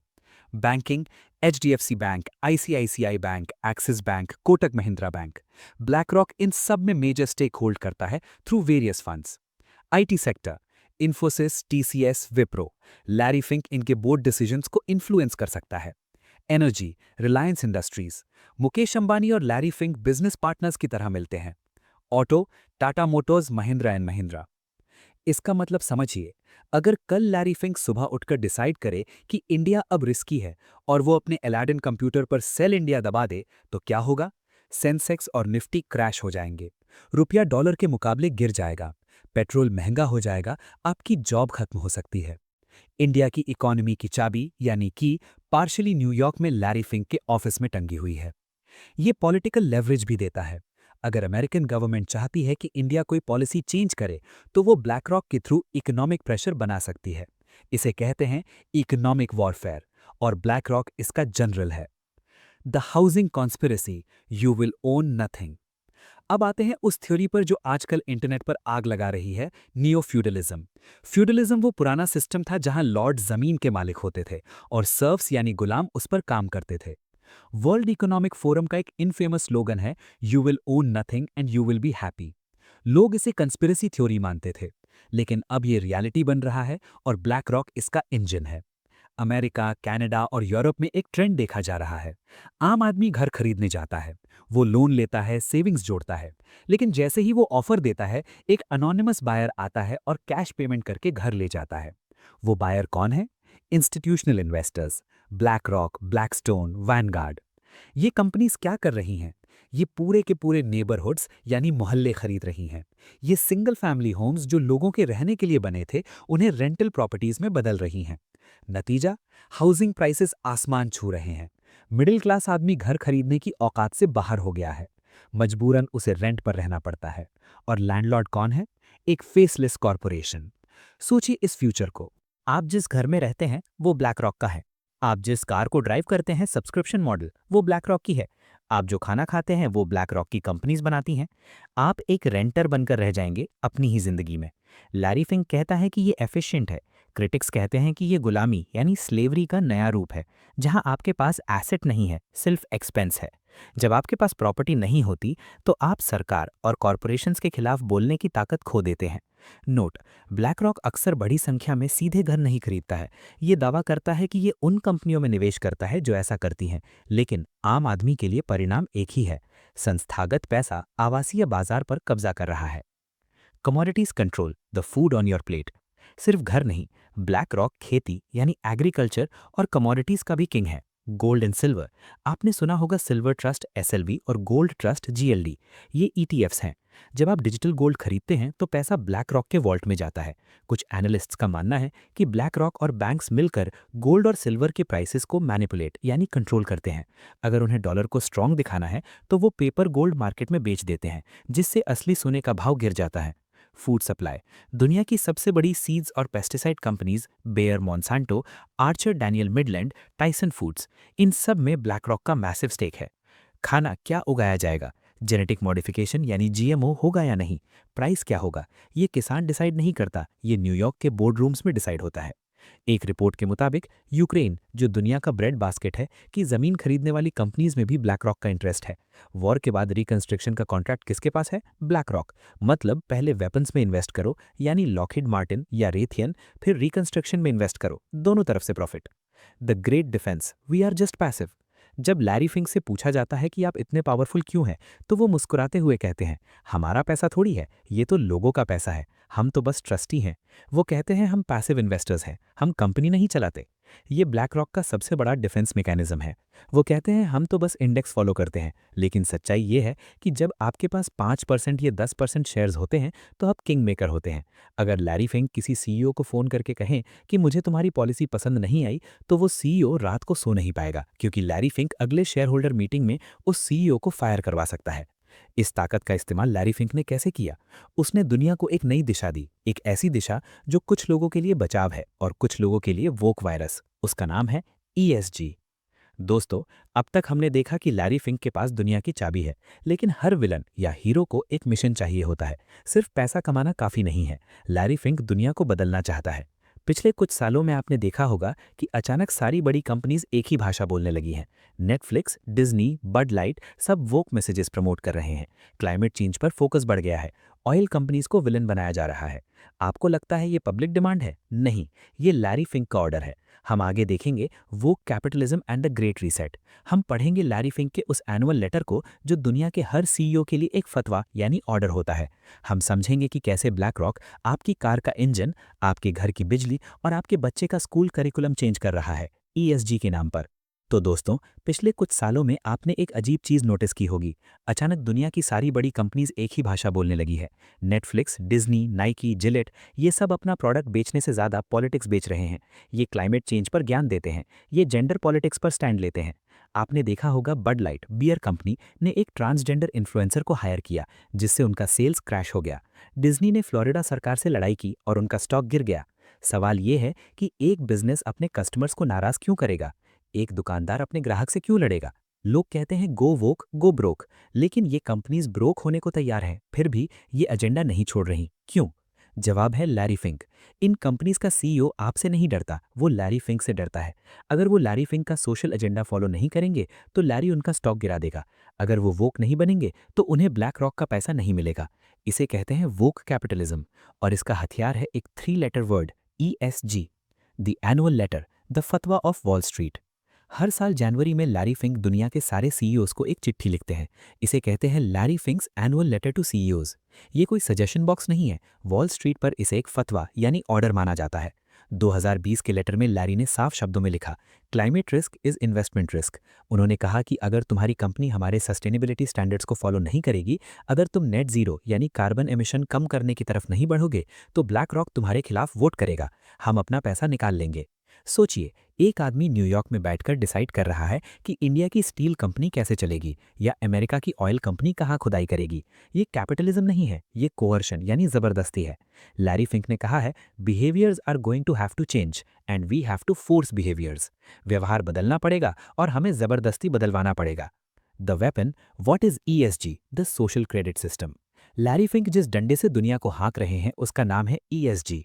Speaker 1: Banking, HDFC bank, ICICI bank, Axis bank, Kotak Mahindra bank. BlackRock इन सब में मेजर स्टेक होल्ड करता है through various funds. IT sector, Infosys, TCS, Wipro. Larry Fink इनके बोर्ड डिसीजंस को इन्फ्लुएंस कर सकता है। एनर्जी, रिलायंस इंडस्ट्रीज। मुकेश अंबानी और लैरी फिंक बिजनेस पार्टनर्स की तरह मिलते हैं। Auto, Tata Motors, Mahindra and Mahindra. इसका मतलब समझिए, अगर कल लैरी फिंक सुबह उठकर डिसाइड करे कि इंडिया अब रिस्की है और वो अपने अलादीन कंप्यूटर पर सेल इंडिया दबा दे, तो क्या होगा? सेंसेक्स और निफ्टी क्रैश हो जाएंगे। रुपया डॉलर के मुकाबले गिर जाएगा। पेट्रोल महंगा हो जाएगा। आपकी जॉब खत्म हो सकती है। इंडिया की इकोनॉमी की चाबी यानी की पार्शली न्यूयॉर्क में लैरी फिंक के ऑफिस में टंगी हुई है। ये पॉलिटिकल लेवरेज भी देता है। अगर अमेरिकन गवर्नमेंट चाहती है कि इंडिया कोई पॉलिसी चेंज करे तो वो ब्लैक रॉक के थ्रू इकोनॉमिक प्रेशर बना सकती है। इसे कहते हैं इकोनॉमिक वॉरफेयर, और ब्लैक रॉक इसका जनरल है। The housing conspiracy, you will own nothing. अब आते हैं उस थ्योरी पर जो आजकल इंटरनेट पर आग लगा रही है, नियो फ्यूडलिज्म। फ्यूडलिज्म वो पुराना सिस्टम था जहां लॉर्ड जमीन के मालिक होते थे और सर्व्स यानी गुलाम उस पर काम करते थे। वर्ल्ड इकोनॉमिक फोरम का एक इनफेमस स्लोगन है, you will own nothing and you will be happy. लोग इसे कंस्पिरेसी थ्योरी मानते थे, लेकिन अब ये रियलिटी बन रहा है और ब्लैक रॉक इसका इंजन है। अमेरिका, कनाडा और यूरोप में एक ट्रेंड देखा जा रहा है। आम आदमी घर खरीदने जाता है, वो लोन लेता है, सेविंग्स जोड़ता है, लेकिन जैसे ही वो ऑफर देता है, एक अनोनिमस बायर आता है और कैश पेमेंट करके घर ले जाता है। वो बायर कौन है? Institutional investors, black rock, Blackstone, Vanguard. ये कंपनीज क्या कर रही हैं? ये पूरे के पूरे नेबरहुड्स यानी मोहल्ले खरीद रही हैं। ये सिंगल फैमिली होम्स जो लोगों के रहने के लिए बने थे, उन्हें रेंटल प्रॉपर्टीज में बदल रही हैं। नतीजा, हाउसिंग प्राइसेस आसमान छू रहे हैं। मिडिल क्लास आदमी घर खरीदने की औकात से बाहर हो गया है। मजबूरन उसे रेंट पर रहना पड़ता है। और लैंडलॉर्ड कौन है? एक फेसलेस कॉरपोरेशन। सोचिए इस फ्यूचर को। आप जिस घर में रहते हैं वो ब्लैक रॉक का है। आप जिस कार को ड्राइव करते हैं सब्सक्रिप्शन मॉडल, वो ब्लैक रॉक की है। आप जो खाना खाते हैं वो ब्लैक रॉक की कंपनीज बनाती हैं। आप एक रेंटर बनकर रह जाएंगे अपनी ही जिंदगी में। लैरी फिंक कहता है कि ये एफिशिएंट है, क्रिटिक्स कहते हैं कि ये गुलामी यानी स्लेवरी का नया रूप है, जहां आपके पास एसेट नहीं है, सिर्फ एक्सपेंस है। जब आपके पास प्रॉपर्टी नहीं होती, तो आप सरकार और कॉरपोरेशंस के खिलाफ बोलने की ताकत खो देते हैं। नोट: ब्लैक रॉक अक्सर बड़ी संख्या में सीधे घर नहीं खरीदता है। ये दावा करता है कि ये उन कंपनियों में निवेश करता है जो ऐसा करती हैं, लेकिन आम आदमी के लिए परिणाम एक ही है: संस्थागत पैसा आवासीय बाजार पर कब्जा कर रहा है। Commodities control the food on your plate. सिर्फ घर नहीं, ब्लैक रॉक खेती यानी एग्रीकल्चर और कमोडिटीज का भी किंग है। गोल्ड एंड सिल्वर, आपने सुना होगा सिल्वर ट्रस्ट एसएलवी और गोल्ड ट्रस्ट जीएलडी। ये ईटीएफ्स हैं। जब आप डिजिटल गोल्ड खरीदते हैं तो पैसा ब्लैक रॉक के वॉल्ट में जाता है। कुछ एनालिस्ट्स का मानना है कि ब्लैक रॉक और बैंक्स मिलकर गोल्ड और सिल्वर के प्राइसेस को मैनिपुलेट यानी कंट्रोल करते हैं। अगर उन्हें डॉलर को स्ट्रांग दिखाना है तो वो पेपर गोल्ड मार्केट में बेच देते हैं, जिससे असली सोने का भाव गिर जाता है। फूड सप्लाई, दुनिया की सबसे बड़ी सीड्स और pesticide companies Bayer Monsanto, Archer Daniels Midland, Tyson Foods, इन सब में ब्लैक रॉक का मैसिव स्टेक है। खाना क्या उगाया जाएगा, जेनेटिक मॉडिफिकेशन यानी जीएमओ होगा या नहीं, प्राइस क्या होगा, ये किसान डिसाइड नहीं करता, ये न्यूयॉर्क के बोर्ड रूम्स में डिसाइड होता है। एक रिपोर्ट के मुताबिक यूक्रेन, जो दुनिया का ब्रेड बास्केट है, की जमीन खरीदने वाली कंपनीज में भी ब्लैक रॉक का इंटरेस्ट है। वॉर के बाद रिकंस्ट्रक्शन का कॉन्ट्रैक्ट किसके पास है? BlackRock. मतलब पहले वेपन्स में इन्वेस्ट करो यानी लॉकहीड मार्टिन या रेथियन, फिर रिकंस्ट्रक्शन में इन्वेस्ट करो, दोनों तरफ से profit. The great defense, we are just passive. जब लैरी फिंक से पूछा जाता है कि आप इतने पावरफुल क्यों हैं, तो वो मुस्कुराते हुए कहते हैं, हमारा पैसा थोड़ी है, ये तो लोगों का पैसा है, हम तो बस ट्रस्टी हैं। वो कहते हैं हम पैसिव इन्वेस्टर्स हैं, हम कंपनी नहीं चलाते। ये ब्लैक रॉक का सबसे बड़ा डिफेंस मैकेनिज्म है। वो कहते हैं हम तो बस इंडेक्स फॉलो करते हैं, लेकिन सच्चाई ये है कि जब आपके पास 5% या 10% शेयर्स होते हैं तो आप किंग मेकर होते हैं। अगर लैरी फिंक किसी सीईओ को फ़ोन करके कहें कि मुझे तुम्हारी पॉलिसी पसंद नहीं आई, तो वो सीईओ रात को सो नहीं पाएगा, क्योंकि लैरी फिंक अगले शेयर होल्डर मीटिंग में उस सीईओ को फायर करवा सकता है। इस ताकत का इस्तेमाल लैरी फिंक ने कैसे किया? उसने दुनिया को एक नई दिशा दी, एक ऐसी दिशा जो कुछ लोगों के लिए बचाव है और कुछ लोगों के लिए वोक वायरस। उसका नाम है ईएसजी। दोस्तों, अब तक हमने देखा कि लैरी फिंक के पास दुनिया की चाबी है, लेकिन हर विलन या हीरो को एक मिशन चाहिए होता है। सिर्फ पैसा कमाना काफी नहीं है। लैरी फिंक दुनिया को बदलना चाहता है। पिछले कुछ सालों में आपने देखा होगा कि अचानक सारी बड़ी कंपनीज एक ही भाषा बोलने लगी हैं। नेटफ्लिक्स, डिज्नी, बड लाइट सब वोक मैसेजेस प्रमोट कर रहे हैं। क्लाइमेट चेंज पर फोकस बढ़ गया है। ऑयल कंपनीज को विलन बनाया जा रहा है। आपको लगता है ये पब्लिक डिमांड है? नहीं, ये लैरी फिंक का ऑर्डर है। हम आगे देखेंगे woke capitalism and the great reset. हम पढ़ेंगे लैरी फिंक के उस एनुअल लेटर को जो दुनिया के हर सीईओ के लिए एक फतवा यानी ऑर्डर होता है। हम समझेंगे कि कैसे ब्लैक रॉक आपकी कार का इंजन, आपके घर की बिजली और आपके बच्चे का स्कूल करिकुलम चेंज कर रहा है, ईएसजी के नाम पर। तो दोस्तों, पिछले कुछ सालों में आपने एक अजीब चीज नोटिस की होगी। अचानक दुनिया की सारी बड़ी कंपनीज एक ही भाषा बोलने लगी है। नेटफ्लिक्स, डिज्नी, नाइकी, जिलेट, ये सब अपना प्रोडक्ट बेचने से ज्यादा पॉलिटिक्स बेच रहे हैं। ये क्लाइमेट चेंज पर ज्ञान देते हैं, ये जेंडर पॉलिटिक्स पर स्टैंड लेते हैं। आपने देखा होगा बड लाइट बियर कंपनी ने एक ट्रांसजेंडर इन्फ्लुएंसर को हायर किया, जिससे उनका सेल्स क्रैश हो गया। डिज्नी ने फ्लोरिडा सरकार से लड़ाई की और उनका स्टॉक गिर गया। सवाल ये है कि एक बिजनेस अपने कस्टमर्स को नाराज क्यों करेगा? एक दुकानदार अपने ग्राहक से क्यों लड़ेगा? लोग कहते हैं गो वोक गो ब्रोक, लेकिन ये कंपनीज ब्रोक होने को तैयार हैं, फिर भी ये एजेंडा नहीं छोड़ रही। क्यों? जवाब है लैरी फिंक। इन कंपनीज का सीईओ आपसे नहीं डरता, वो लैरी फिंक से डरता है। अगर वो लैरी फिंक का सोशल एजेंडा फॉलो नहीं करेंगे तो लैरी उनका स्टॉक गिरा देगा। अगर वो वोक नहीं बनेंगे तो उन्हें ब्लैक रॉक का पैसा नहीं मिलेगा। इसे कहते हैं वोक कैपिटलिज्म, और इसका हथियार है एक 3 letter word, ESG, the annual letter, the फतवा ऑफ वॉल स्ट्रीट। हर साल जनवरी में लैरी फिंक दुनिया के सारे सीईओज को एक चिट्ठी लिखते हैं। इसे कहते हैं Larry Fink's annual letter to CEOs. ये कोई सजेशन बॉक्स नहीं है, वॉल स्ट्रीट पर इसे एक फतवा यानी ऑर्डर माना जाता है। 2020 के लेटर में लैरी ने साफ शब्दों में लिखा, climate risk is investment risk. उन्होंने कहा कि अगर तुम्हारी कंपनी हमारे सस्टेनेबिलिटी स्टैंडर्ड्स को फॉलो नहीं करेगी, अगर तुम नेट जीरो यानी कार्बन एमिशन कम करने की तरफ नहीं बढ़ोगे, तो ब्लैक रॉक तुम्हारे खिलाफ वोट करेगा, हम अपना पैसा निकाल लेंगे। सोचिए, एक आदमी न्यूयॉर्क में बैठकर डिसाइड कर रहा है कि इंडिया की स्टील कंपनी कैसे चलेगी या अमेरिका की ऑयल कंपनी कहाँ खुदाई करेगी। ये कैपिटलिज्म नहीं है, ये कोअर्शन यानी जबरदस्ती है। लैरी फिंक ने कहा है, behaviours are going to have to change and we have to force behaviours. व्यवहार बदलना पड़ेगा और हमें जबरदस्ती बदलवाना पड़ेगा। The weapon, what is ESG? The social credit system. Larry Fink जिस डंडे से दुनिया को हाँक रहे हैं उसका नाम है ईएसजी।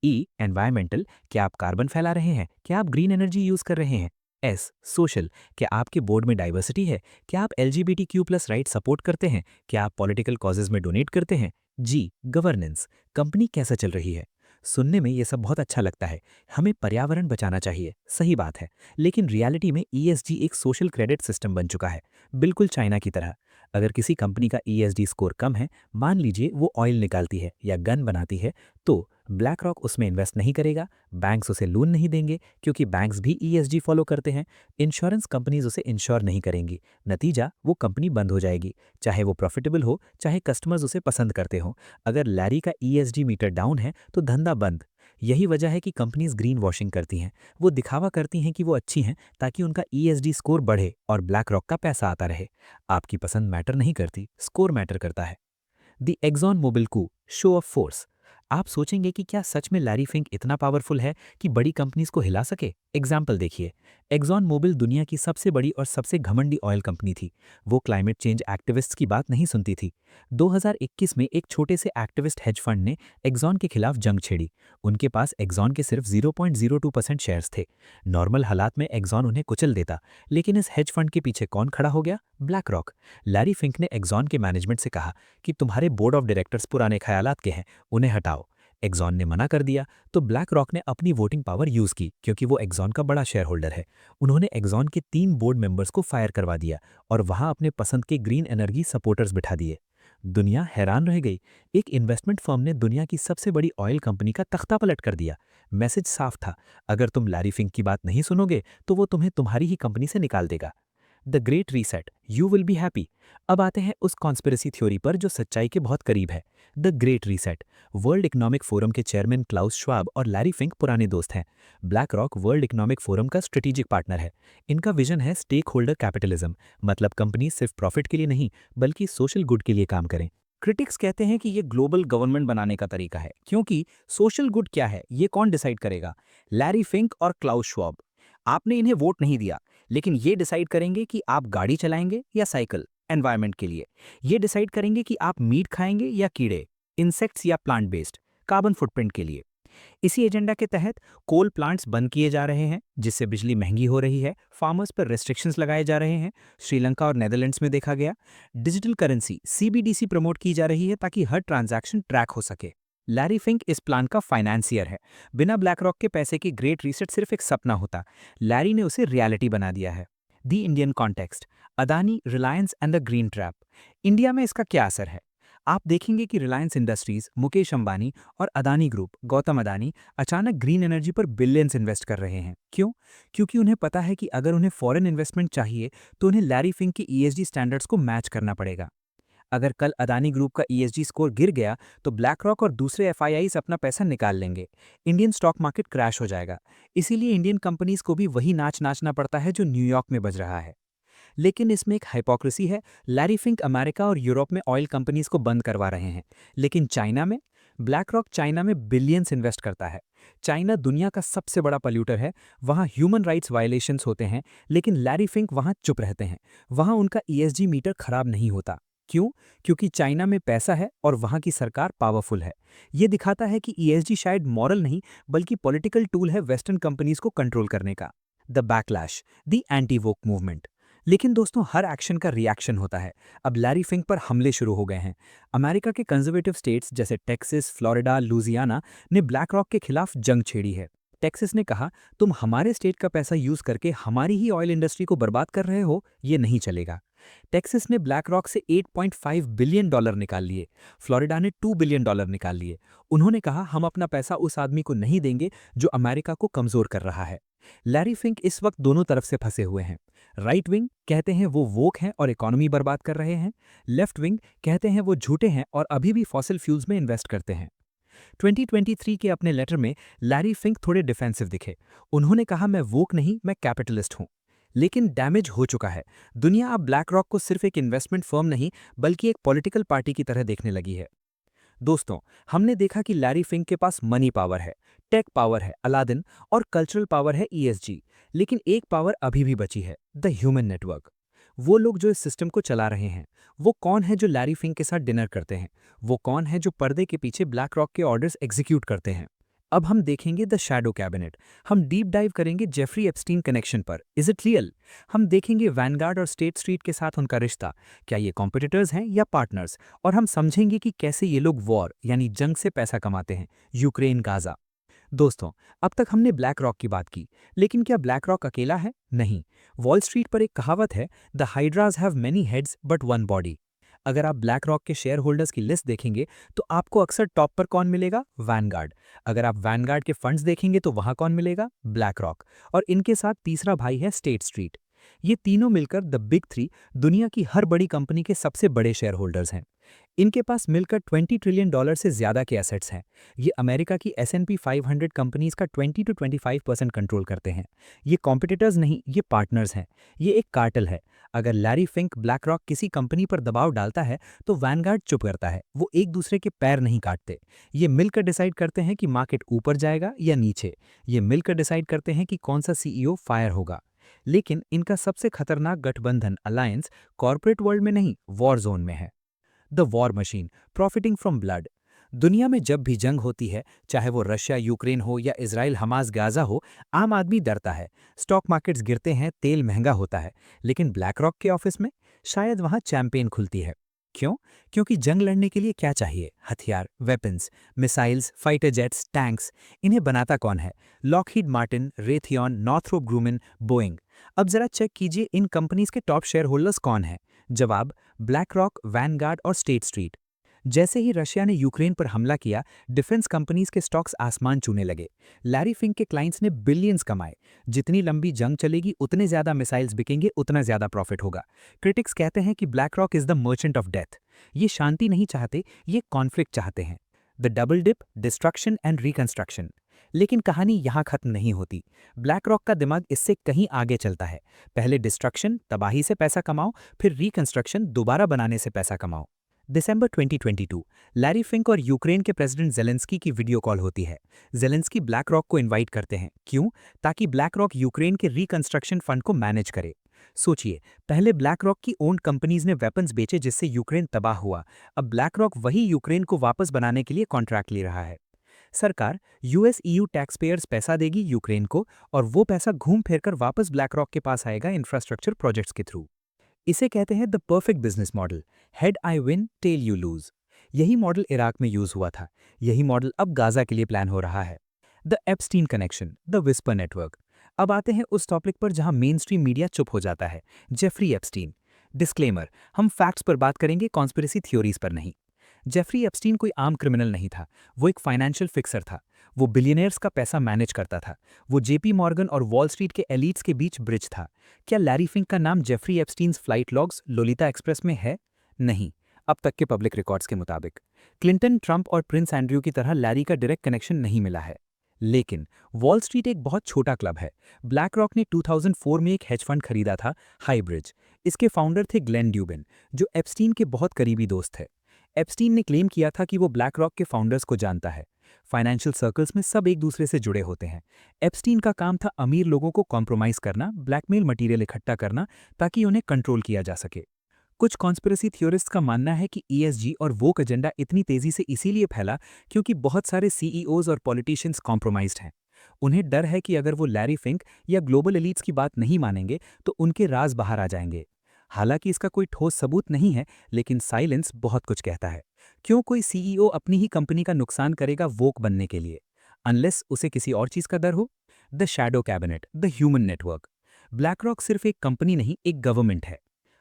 Speaker 1: ई एनवायरमेंटल, क्या आप कार्बन फैला रहे हैं, क्या आप ग्रीन एनर्जी यूज कर रहे हैं। एस सोशल, क्या आपके बोर्ड में डाइवर्सिटी है, क्या आप LGBTQ+ राइट सपोर्ट करते हैं, क्या आप पॉलिटिकल कॉजेज में डोनेट करते हैं। जी गवर्नेंस, कंपनी कैसा चल रही है। सुनने में ये सब बहुत अच्छा लगता है, हमें पर्यावरण बचाना चाहिए, सही बात है। लेकिन रियलिटी में ESG एक सोशल क्रेडिट सिस्टम बन चुका है, बिल्कुल चाइना की तरह। अगर किसी कंपनी का ESG स्कोर कम है, मान लीजिए वो ऑयल निकालती है या गन बनाती है, तो ब्लैक रॉक उसमें इन्वेस्ट नहीं करेगा, बैंक्स उसे लोन नहीं देंगे क्योंकि बैंक्स भी ESG फॉलो करते हैं, इंश्योरेंस कंपनीज उसे इंश्योर नहीं करेंगी। नतीजा, वो कंपनी बंद हो जाएगी, चाहे वो प्रॉफिटेबल हो, चाहे कस्टमर्स उसे पसंद करते हो। अगर लैरी का ESG मीटर डाउन है तो धंधा बंद। यही वजह है कि कंपनीज ग्रीन वॉशिंग करती हैं, वो दिखावा करती हैं कि वो अच्छी हैं ताकि उनका ESG स्कोर बढ़े और ब्लैक रॉक का पैसा आता रहे। आपकी पसंद मैटर नहीं करती, स्कोर मैटर करता है। The Exxon Mobil coup, show of force. आप सोचेंगे कि क्या सच में लैरी फिंक इतना पावरफुल है कि बड़ी कंपनीज को हिला सके। एग्जाम्पल देखिए, एक्सॉन मोबिल दुनिया की सबसे बड़ी और सबसे घमंडी ऑयल कंपनी थी। वो क्लाइमेट चेंज एक्टिविस्ट्स की बात नहीं सुनती थी। 2021 में एक छोटे से एक्टिविस्ट हेज फंड ने एक्सॉन के खिलाफ जंग छेड़ी। उनके पास एक्सॉन के सिर्फ 0.02% शेयर्स थे। नॉर्मल हालात में एक्सॉन उन्हें कुचल देता, लेकिन इस हेज फंड के पीछे कौन खड़ा हो गया? Black rock. लैरी फिंक ने एक्सॉन के मैनेजमेंट से कहा कि तुम्हारे बोर्ड ऑफ डायरेक्टर्स पुराने ख्यालात के हैं, उन्हें हटाओ। एक्सॉन ने मना कर दिया तो ब्लैक रॉक ने अपनी वोटिंग पावर यूज की, क्योंकि वो एक्सॉन का बड़ा शेयर होल्डर है। उन्होंने एक्सॉन के 3 बोर्ड मेंबर्स को फायर करवा दिया और वहां अपने पसंद के ग्रीन एनर्जी सपोर्टर्स बिठा दिए। दुनिया हैरान रह गई। एक इन्वेस्टमेंट फर्म ने दुनिया की सबसे बड़ी ऑयल कंपनी का तख्ता पलट कर दिया। मैसेज साफ था, अगर तुम लैरी फिंक की बात नहीं सुनोगे तो वो तुम्हें तुम्हारी ही कंपनी से निकाल देगा। The great reset, you will be happy. अब आते हैं उस कॉन्स्पिरेसी थ्योरी पर जो सच्चाई के बहुत करीब है। The great reset. World economic forum के चेयरमैन क्लाउस श्वाब और लैरी फिंक पुराने दोस्त हैं। Black rock world economic forum का स्ट्रेटेजिक पार्टनर है। इनका विजन है स्टेक होल्डर कैपिटलिज्म, मतलब कंपनी सिर्फ प्रॉफिट के लिए नहीं बल्कि सोशल गुड के लिए काम करें। क्रिटिक्स कहते हैं कि ये ग्लोबल गवर्नमेंट बनाने का तरीका है, क्योंकि सोशल गुड क्या है ये कौन डिसाइड करेगा? लैरी फिंक और क्लाउस श्वाब। आपने इन्हें वोट नहीं दिया, लेकिन ये डिसाइड करेंगे कि आप गाड़ी चलाएंगे या साइकिल, एनवायरनमेंट के लिए। ये डिसाइड करेंगे कि आप मीट खाएंगे या कीड़े, इंसेक्ट्स या प्लांट बेस्ड, कार्बन फुटप्रिंट के लिए। इसी एजेंडा के तहत कोल प्लांट्स बंद किए जा रहे हैं, जिससे बिजली महंगी हो रही है, फार्मर्स पर रेस्ट्रिक्शंस लगाए जा रहे हैं। श्रीलंका और नेदरलैंड्स में देखा गया। डिजिटल करेंसी CBDC प्रमोट की जा रही है ताकि हर ट्रांजैक्शन ट्रैक हो सके। लैरी फिंक इस प्लान का फाइनेंसियर है। बिना ब्लैक रॉक के पैसे की ग्रेट रीसेट सिर्फ एक सपना होता, लैरी ने उसे रियलिटी बना दिया है। The Indian context, Adani, Reliance and the green trap. India में इसका क्या असर है? आप देखेंगे कि रिलायंस इंडस्ट्रीज, मुकेश अंबानी और अदानी ग्रुप, गौतम अदानी, अचानक ग्रीन एनर्जी पर बिलियंस इन्वेस्ट कर रहे हैं। क्यों? क्योंकि उन्हें पता है कि अगर उन्हें फॉरेन इन्वेस्टमेंट चाहिए तो उन्हें लैरी फिंक के ESG स्टैंडर्ड्स को मैच करना पड़ेगा। अगर कल अदानी ग्रुप का ESG स्कोर गिर गया तो ब्लैक रॉक और दूसरे FIIs अपना पैसा निकाल लेंगे। इंडियन स्टॉक मार्केट क्रैश हो जाएगा। इसीलिए इंडियन कंपनीज को भी वही नाच नाचना पड़ता है जो न्यूयॉर्क में बज रहा है। लेकिन इसमें एक हाइपोक्रेसी है। लैरी फिंक अमेरिका और यूरोप में ऑयल कंपनीज को बंद करवा रहे हैं, लेकिन चाइना में? ब्लैक रॉक चाइना में बिलियंस इन्वेस्ट करता है। चाइना दुनिया का सबसे बड़ा पॉल्यूटर है। वहाँ ह्यूमन राइट्स वायलेशंस होते हैं, लेकिन लैरी फिंक वहाँ चुप रहते हैं। वहाँ उनका ESG मीटर खराब नहीं होता। क्यों? क्योंकि चाइना में पैसा है और वहाँ की सरकार पावरफुल है। ये दिखाता है कि ESG शायद मॉरल नहीं बल्कि पॉलिटिकल टूल है वेस्टर्न कंपनीज को कंट्रोल करने का। The backlash, the anti woke movement. लेकिन दोस्तों, हर एक्शन का रिएक्शन होता है। अब लैरी फिंक पर हमले शुरू हो गए हैं। अमेरिका के कंजर्वेटिव स्टेट्स जैसे टेक्सास, फ्लोरिडा, लुजियाना ने ब्लैक रॉक के खिलाफ जंग छेड़ी है। टेक्सास ने कहा, तुम हमारे स्टेट का पैसा यूज करके हमारी ही ऑयल इंडस्ट्री को बर्बाद कर रहे हो, ये नहीं चलेगा। टेक्सास ने ब्लैक रॉक से $8.5 बिलियन निकाल लिए। फ्लोरिडा ने $2 बिलियन निकाल लिए। उन्होंने कहा, हम अपना पैसा उस आदमी को नहीं देंगे जो अमेरिका को कमजोर कर रहा है। लैरी फिंक इस वक्त दोनों तरफ से फंसे हुए हैं। राइट विंग कहते हैं वो वोक हैं और इकोनॉमी बर्बाद कर रहे हैं। लेफ्ट विंग कहते हैं वो झूठे हैं और अभी भी फॉसिल फ्यूल्स में इन्वेस्ट करते हैं। 2023 के अपने लेटर में लैरी फिंक थोड़े डिफेंसिव दिखे। उन्होंने कहा, मैं वोक नहीं, मैं कैपिटलिस्ट हूं। लेकिन डैमेज हो चुका है। दुनिया अब ब्लैक रॉक को सिर्फ एक इन्वेस्टमेंट फर्म नहीं बल्कि एक पॉलिटिकल पार्टी की तरह देखने लगी है। दोस्तों, हमने देखा कि लैरी फिंक के पास मनी पावर है, टेक पावर है, अलादीन, और कल्चरल पावर है, ESG। लेकिन एक पावर अभी भी बची है, द ह्यूमन नेटवर्क। वो लोग जो इस सिस्टम को चला रहे हैं, वो कौन है जो लैरी फिंक के साथ डिनर करते हैं, वो कौन है जो पर्दे के पीछे ब्लैक रॉक के ऑर्डर्स एग्जीक्यूट करते हैं। अब हम देखेंगे द शैडो कैबिनेट। हम डीप डाइव करेंगे जेफरी एप्स्टीन कनेक्शन पर, इज इट रियल। हम देखेंगे वैनगार्ड और स्टेट स्ट्रीट के साथ उनका रिश्ता, क्या ये कॉम्पिटिटर्स हैं या पार्टनर्स। और हम समझेंगे कि कैसे ये लोग वॉर यानी जंग से पैसा कमाते हैं, यूक्रेन गाजा। दोस्तों, अब तक हमने ब्लैक रॉक की बात की, लेकिन क्या ब्लैक रॉक अकेला है? नहीं। वॉल स्ट्रीट पर एक कहावत है, the हाइड्राज have many heads but one body. अगर आप ब्लैक रॉक के शेयर होल्डर्स की लिस्ट देखेंगे तो आपको अक्सर टॉप पर कौन मिलेगा? वैनगार्ड। अगर आप वैनगार्ड के फंड्स देखेंगे तो वहां कौन मिलेगा? Black rock. और इनके साथ तीसरा भाई है स्टेट स्ट्रीट। ये तीनों मिलकर द बिग थ्री दुनिया की हर बड़ी कंपनी के सबसे बड़े शेयर होल्डर्स हैं। इनके पास मिलकर $20 ट्रिलियन से ज्यादा के एसेट्स हैं। ये अमेरिका की S&P 500 कंपनीज का 20 to 25% कंट्रोल करते हैं। ये कॉम्पिटिटर्स नहीं, ये पार्टनर्स हैं। ये एक कार्टेल है। अगर लैरी फिंक ब्लैक रॉक किसी कंपनी पर दबाव डालता है तो वैनगार्ड चुप करता है। वो एक दूसरे के पैर नहीं काटते। ये मिलकर डिसाइड करते हैं कि मार्केट ऊपर जाएगा या नीचे। ये मिलकर डिसाइड करते हैं कि कौन सा CEO फायर होगा। लेकिन इनका सबसे खतरनाक गठबंधन अलायंस कॉर्पोरेट वर्ल्ड में नहीं, वॉर जोन में है। The war machine, profiting from blood. दुनिया में जब भी जंग होती है, चाहे वो रशिया यूक्रेन हो या इजराइल हमास गाजा हो, आम आदमी डरता है। स्टॉक मार्केट्स गिरते हैं, तेल महंगा होता है। लेकिन ब्लैक रॉक के ऑफिस में शायद वहां चैंपेन खुलती है। क्यों? क्योंकि जंग लड़ने के लिए क्या चाहिए? हथियार, weapons, missiles, fighter jets, tanks. इन्हें बनाता कौन है? Lockheed Martin, Raytheon, Northrop Grumman, Boeing. अब जरा चेक कीजिए इन कंपनीज के टॉप शेयर होल्डर्स कौन हैं। जवाब, ब्लैक रॉक, वैनगार्ड और स्टेट स्ट्रीट। जैसे ही रशिया ने यूक्रेन पर हमला किया, डिफेंस कंपनीज के स्टॉक्स आसमान छूने लगे। लैरी फिंक के क्लाइंट्स ने बिलियंस कमाए। जितनी लंबी जंग चलेगी उतने ज्यादा मिसाइल्स बिकेंगे, उतना ज्यादा प्रॉफिट होगा। क्रिटिक्स कहते हैं कि BlackRock is the merchant of death. ये शांति नहीं चाहते, ये कॉन्फ्लिक्ट चाहते हैं। The double dip, destruction and reconstruction. लेकिन कहानी यहाँ खत्म नहीं होती। ब्लैक रॉक का दिमाग इससे कहीं आगे चलता है। पहले डिस्ट्रक्शन, तबाही से पैसा कमाओ, फिर रिकंस्ट्रक्शन, दोबारा बनाने से पैसा कमाओ। दिसंबर 2022, लैरी फिंक और यूक्रेन के प्रेसिडेंट जेलेंस्की की वीडियो कॉल होती है। जेलेंस्की ब्लैक रॉक को इनवाइट करते हैं। क्यों? ताकि ब्लैक रॉक यूक्रेन के रिकंस्ट्रक्शन फंड को मैनेज करे। सोचिए, पहले ब्लैक रॉक की ओन्ड कंपनीज ने वेपन्स बेचे जिससे यूक्रेन तबाह हुआ। अब ब्लैक रॉक वही यूक्रेन को वापस बनाने के लिए कॉन्ट्रैक्ट ले रहा है। सरकार, US EU टैक्स पेयर्स पैसा देगी यूक्रेन को, और वो पैसा घूम फिर कर वापस ब्लैक रॉक के पास आएगा इंफ्रास्ट्रक्चर प्रोजेक्ट्स के थ्रू। इसे कहते हैं the perfect business model. Head I win, tail you lose. यही मॉडल इराक में यूज हुआ था। यही मॉडल अब गाजा के लिए प्लान हो रहा है। The Epstein connection, the whisper network. अब आते हैं उस टॉपिक पर जहां मेन स्ट्रीम मीडिया चुप हो जाता है, जेफरी एप्स्टीन। डिस्क्लेमर, हम फैक्ट्स पर बात करेंगे, कॉन्स्पिरेसी थ्योरीज पर नहीं। जेफरी एप्स्टीन कोई आम क्रिमिनल नहीं था। वो एक फाइनेंशियल फिक्सर था। वो बिलियनियर्स का पैसा मैनेज करता था। वो JP मॉर्गन और वॉल स्ट्रीट के एलीट्स के बीच ब्रिज था। क्या लैरी फिंक का नाम Jeffrey Epstein's flight logs, Lolita Express में है? नहीं, अब तक के पब्लिक रिकॉर्ड्स के मुताबिक। क्लिंटन, ट्रंप और प्रिंस एंड्रयू की तरह लैरी का डायरेक्ट कनेक्शन नहीं मिला है। लेकिन वॉल स्ट्रीट एक बहुत छोटा क्लब है। ब्लैक रॉक ने 2004 में एक हेज फंड खरीदा था, हाईब्रिज। इसके फाउंडर थे ग्लेन ड्यूबिन, जो एप्स्टीन के बहुत करीबी दोस्त थे। एप्स्टीन ने क्लेम किया था कि वो ब्लैक रॉक के फाउंडर्स को जानता है। फाइनेंशियल सर्कल्स में सब एक दूसरे से जुड़े होते हैं। एप्स्टीन का काम था अमीर लोगों को कॉम्प्रोमाइज करना, ब्लैकमेल मटेरियल इकट्ठा करना, ताकि उन्हें कंट्रोल किया जा सके। कुछ कॉन्स्पिरेसी थ्योरिस्ट्स का मानना है कि ESG और वोक एजेंडा इतनी तेजी से इसीलिए फैला क्योंकि बहुत सारे CEOs और पॉलिटिशियंस कॉम्प्रोमाइज्ड हैं। उन्हें डर है कि अगर वो लैरी फिंक या ग्लोबल एलीट्स की बात नहीं मानेंगे तो उनके राज बाहर आ जाएंगे। हालांकि इसका कोई ठोस सबूत नहीं है, लेकिन साइलेंस बहुत कुछ कहता है। क्यों कोई CEO अपनी ही कंपनी का नुकसान करेगा वोक बनने के लिए, अनलेस उसे किसी और चीज का डर हो? The shadow cabinet, the human network. Black rock सिर्फ एक कंपनी नहीं, एक गवर्नमेंट है।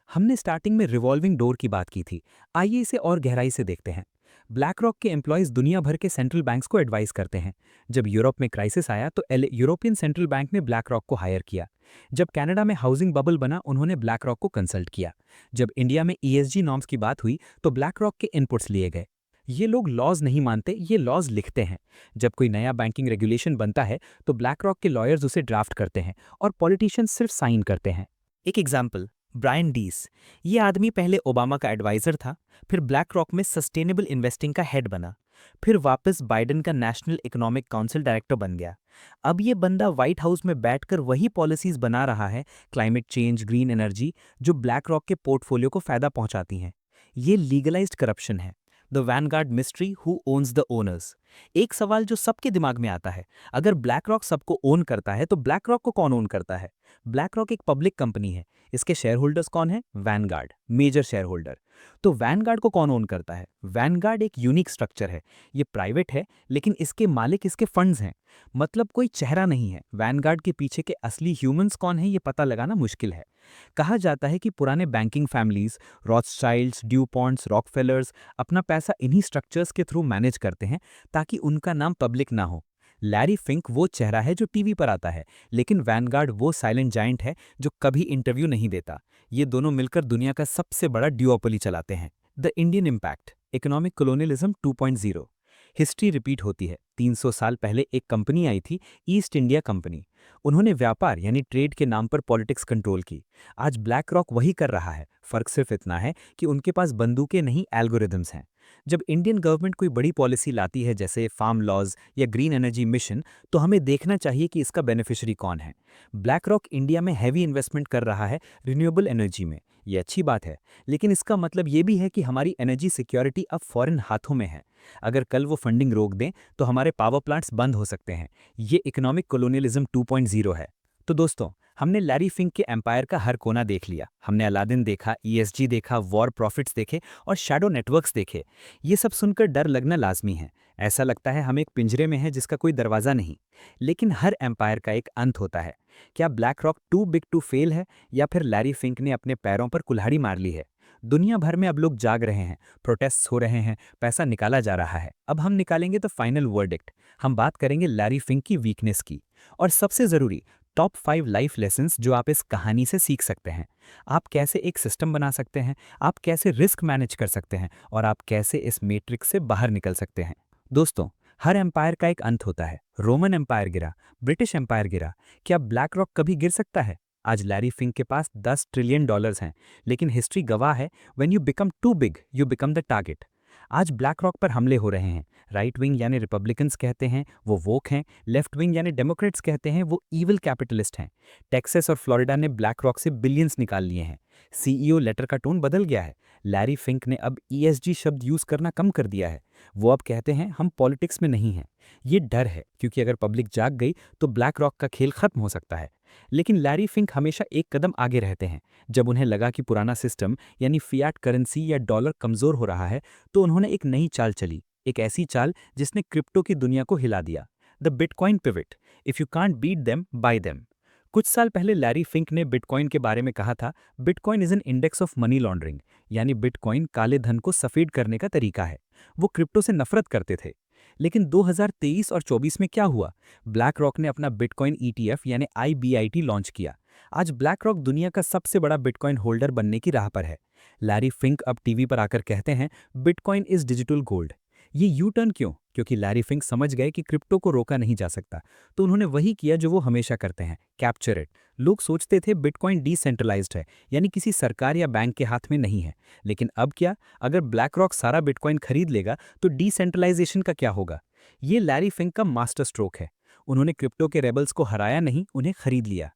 Speaker 1: हमने स्टार्टिंग में रिवॉल्विंग डोर की बात की थी। आइए इसे और गहराई से देखते हैं। ब्लैक रॉक के एम्प्लॉयज दुनिया भर के सेंट्रल बैंक्स को एडवाइस करते हैं। जब यूरोप में क्राइसिस आया तो यूरोपियन सेंट्रल बैंक ने ब्लैक रॉक को हायर किया। जब कनाडा में हाउसिंग बबल बना, उन्होंने ब्लैक रॉक को कंसल्ट किया। जब इंडिया में ESG नॉर्म्स की बात हुई तो ब्लैक रॉक के इनपुट्स लिए गए। ये लोग लॉज नहीं मानते, ये लॉज लिखते हैं। जब कोई नया बैंकिंग रेगुलेशन बनता है तो ब्लैक रॉक के लॉयर्स उसे ड्राफ्ट करते हैं और पॉलिटिशियंस सिर्फ साइन करते हैं। एक एग्जाम्पल, ब्रायन डीस। ये आदमी पहले ओबामा का एडवाइजर था, फिर ब्लैक रॉक में सस्टेनेबल इन्वेस्टिंग का हेड बना, फिर वापस बाइडेन का नेशनल इकोनॉमिक काउंसिल डायरेक्टर बन गया। अब ये बंदा व्हाइट हाउस में बैठकर वही पॉलिसीज बना रहा है, क्लाइमेट चेंज, ग्रीन एनर्जी, जो ब्लैक रॉक के पोर्टफोलियो को फायदा पहुंचाती हैं। ये लीगलाइज्ड करप्शन है। The Vanguard mystery who owns the owners. एक सवाल जो सबके दिमाग में आता है, अगर ब्लैक रॉक सबको ओन करता है तो ब्लैक रॉक को कौन ओन करता है? ब्लैक रॉक एक पब्लिक कंपनी है। इसके शेयर होल्डर्स कौन है? Vanguard, major share holder. तो वैनगार्ड को कौन ओन करता है? वैनगार्ड एक यूनिक स्ट्रक्चर है। ये प्राइवेट है, लेकिन इसके मालिक इसके फंड्स हैं। मतलब कोई चेहरा नहीं है। वैनगार्ड के पीछे के असली ह्यूमंस कौन है, ये पता लगाना मुश्किल है। कहा जाता है कि पुराने बैंकिंग फैमिलीज, रॉथस्चाइल्ड्स, ड्यूपॉन्ट्स, रॉकफेलर्स अपना पैसा इन्हीं स्ट्रक्चर्स के थ्रू मैनेज करते हैं ताकि उनका नाम पब्लिक ना हो। लैरी फिंक वो चेहरा है जो टीवी पर आता है, लेकिन वैनगार्ड वो साइलेंट जाइंट है जो कभी इंटरव्यू नहीं देता। ये दोनों मिलकर दुनिया का सबसे बड़ा ड्यूओपोली चलाते हैं। The Indian impact, economic colonialism 2.0। History repeat होती है। 300 साल पहले एक कंपनी आई थी, ईस्ट इंडिया कंपनी। उन्होंने व्यापार यानी ट्रेड के नाम पर पॉलिटिक्स कंट्रोल की। आज ब्लैक रॉक वही कर रहा है। फर्क सिर्फ इतना है कि उनके पास बंदूकें नहीं, एल्गोरिदम्स हैं। जब इंडियन गवर्नमेंट कोई बड़ी पॉलिसी लाती है, जैसे फार्म लॉज या ग्रीन एनर्जी मिशन, तो हमें देखना चाहिए कि इसका बेनिफिशियरी कौन है। ब्लैक रॉक इंडिया में हैवी इन्वेस्टमेंट कर रहा है रिन्यूएबल एनर्जी में। ये अच्छी बात है, लेकिन इसका मतलब ये भी है कि हमारी एनर्जी सिक्योरिटी अब फॉरेन हाथों में है। अगर कल वो फंडिंग रोक दें तो हमारे पावर प्लांट्स बंद हो सकते हैं। ये इकोनॉमिक कोलोनियलिज्म 2.0 है। तो दोस्तों, हमने लैरी फिंक के एम्पायर का हर कोना देख लिया। हमने अलादीन देखा, ईएसजी देखा, वॉर प्रॉफिट्स देखे और शैडो नेटवर्क्स देखे। ये सब सुनकर डर लगना लाजमी है। ऐसा लगता है हम एक पिंजरे में हैं जिसका कोई दरवाज़ा नहीं। लेकिन हर एम्पायर का एक अंत होता है। क्या BlackRock too big to fail है, या फिर लैरी फिंक ने अपने पैरों पर कुल्हाड़ी मार ली है? दुनिया भर में अब लोग जाग रहे हैं, प्रोटेस्ट हो रहे हैं, पैसा निकाला जा रहा है। अब हम निकालेंगे तो फाइनल वर्डिक्ट। हम बात करेंगे लैरी फिंक की वीकनेस की, और सबसे ज़रूरी टॉप 5 लाइफ लेसन्स जो आप इस कहानी से सीख सकते हैं। आप कैसे एक सिस्टम बना सकते हैं, आप कैसे रिस्क मैनेज कर सकते हैं, और आप कैसे इस मैट्रिक्स से बाहर निकल सकते हैं। दोस्तों, हर एम्पायर का एक अंत होता है। रोमन एम्पायर गिरा, ब्रिटिश एम्पायर गिरा। क्या ब्लैक रॉक कभी गिर सकता है? आज लैरी फिंक के पास $10 ट्रिलियन हैं, लेकिन हिस्ट्री गवाह है, when you become too big you become the target. आज ब्लैक रॉक पर हमले हो रहे हैं। राइट विंग यानी रिपब्लिकन्स कहते हैं वो वोक हैं, लेफ्ट विंग यानी डेमोक्रेट्स कहते हैं वो ईविल कैपिटलिस्ट हैं। टेक्सास और फ्लोरिडा ने ब्लैक रॉक से बिलियंस निकाल लिए हैं। सीईओ लेटर का टोन बदल गया है। लैरी फिंक ने अब ईएसजी शब्द यूज करना कम कर दिया है। वो अब कहते हैं हम पॉलिटिक्स में नहीं हैं। ये डर है, क्योंकि अगर पब्लिक जाग गई तो ब्लैक रॉक का खेल खत्म हो सकता है। लेकिन लैरी फिंक हमेशा एक कदम आगे रहते हैं। जब उन्हें लगा कि पुराना सिस्टम यानी फियाट करेंसी या डॉलर कमजोर हो रहा है, तो उन्होंने एक नई चाल चली, एक ऐसी चाल जिसने क्रिप्टो की दुनिया को हिला दिया। The bitcoin pivot, if you can't beat them buy them. कुछ साल पहले लैरी फिंक ने बिटकॉइन के बारे में कहा था, bitcoin is an index of money laundering, यानी बिटकॉइन काले धन को सफेद करने का तरीका है। वो क्रिप्टो से नफरत करते थे। लेकिन 2023 और 24 में क्या हुआ? ब्लैक रॉक ने अपना बिटकॉइन ईटीएफ यानी आईबीआईटी लॉन्च किया। आज ब्लैक रॉक दुनिया का सबसे बड़ा बिटकॉइन होल्डर बनने की राह पर है। लैरी फिंक अब टीवी पर आकर कहते हैं, बिटकॉइन इज डिजिटल गोल्ड। ये यू टर्न क्यों? क्योंकि लैरी फिंक समझ गए कि क्रिप्टो को रोका नहीं जा सकता। तो उन्होंने वही किया जो वो हमेशा करते हैं, कैप्चर इट। लोग सोचते थे बिटकॉइन डिसेंट्रलाइज्ड है, यानी किसी सरकार या बैंक के हाथ में नहीं है। लेकिन अब क्या? अगर ब्लैक रॉक सारा बिटकॉइन खरीद लेगा तो डिसेंट्रलाइजेशन का क्या होगा? ये लैरी फिंक का मास्टर स्ट्रोक है। उन्होंने क्रिप्टो के रेबल्स को हराया नहीं, उन्हें खरीद लिया।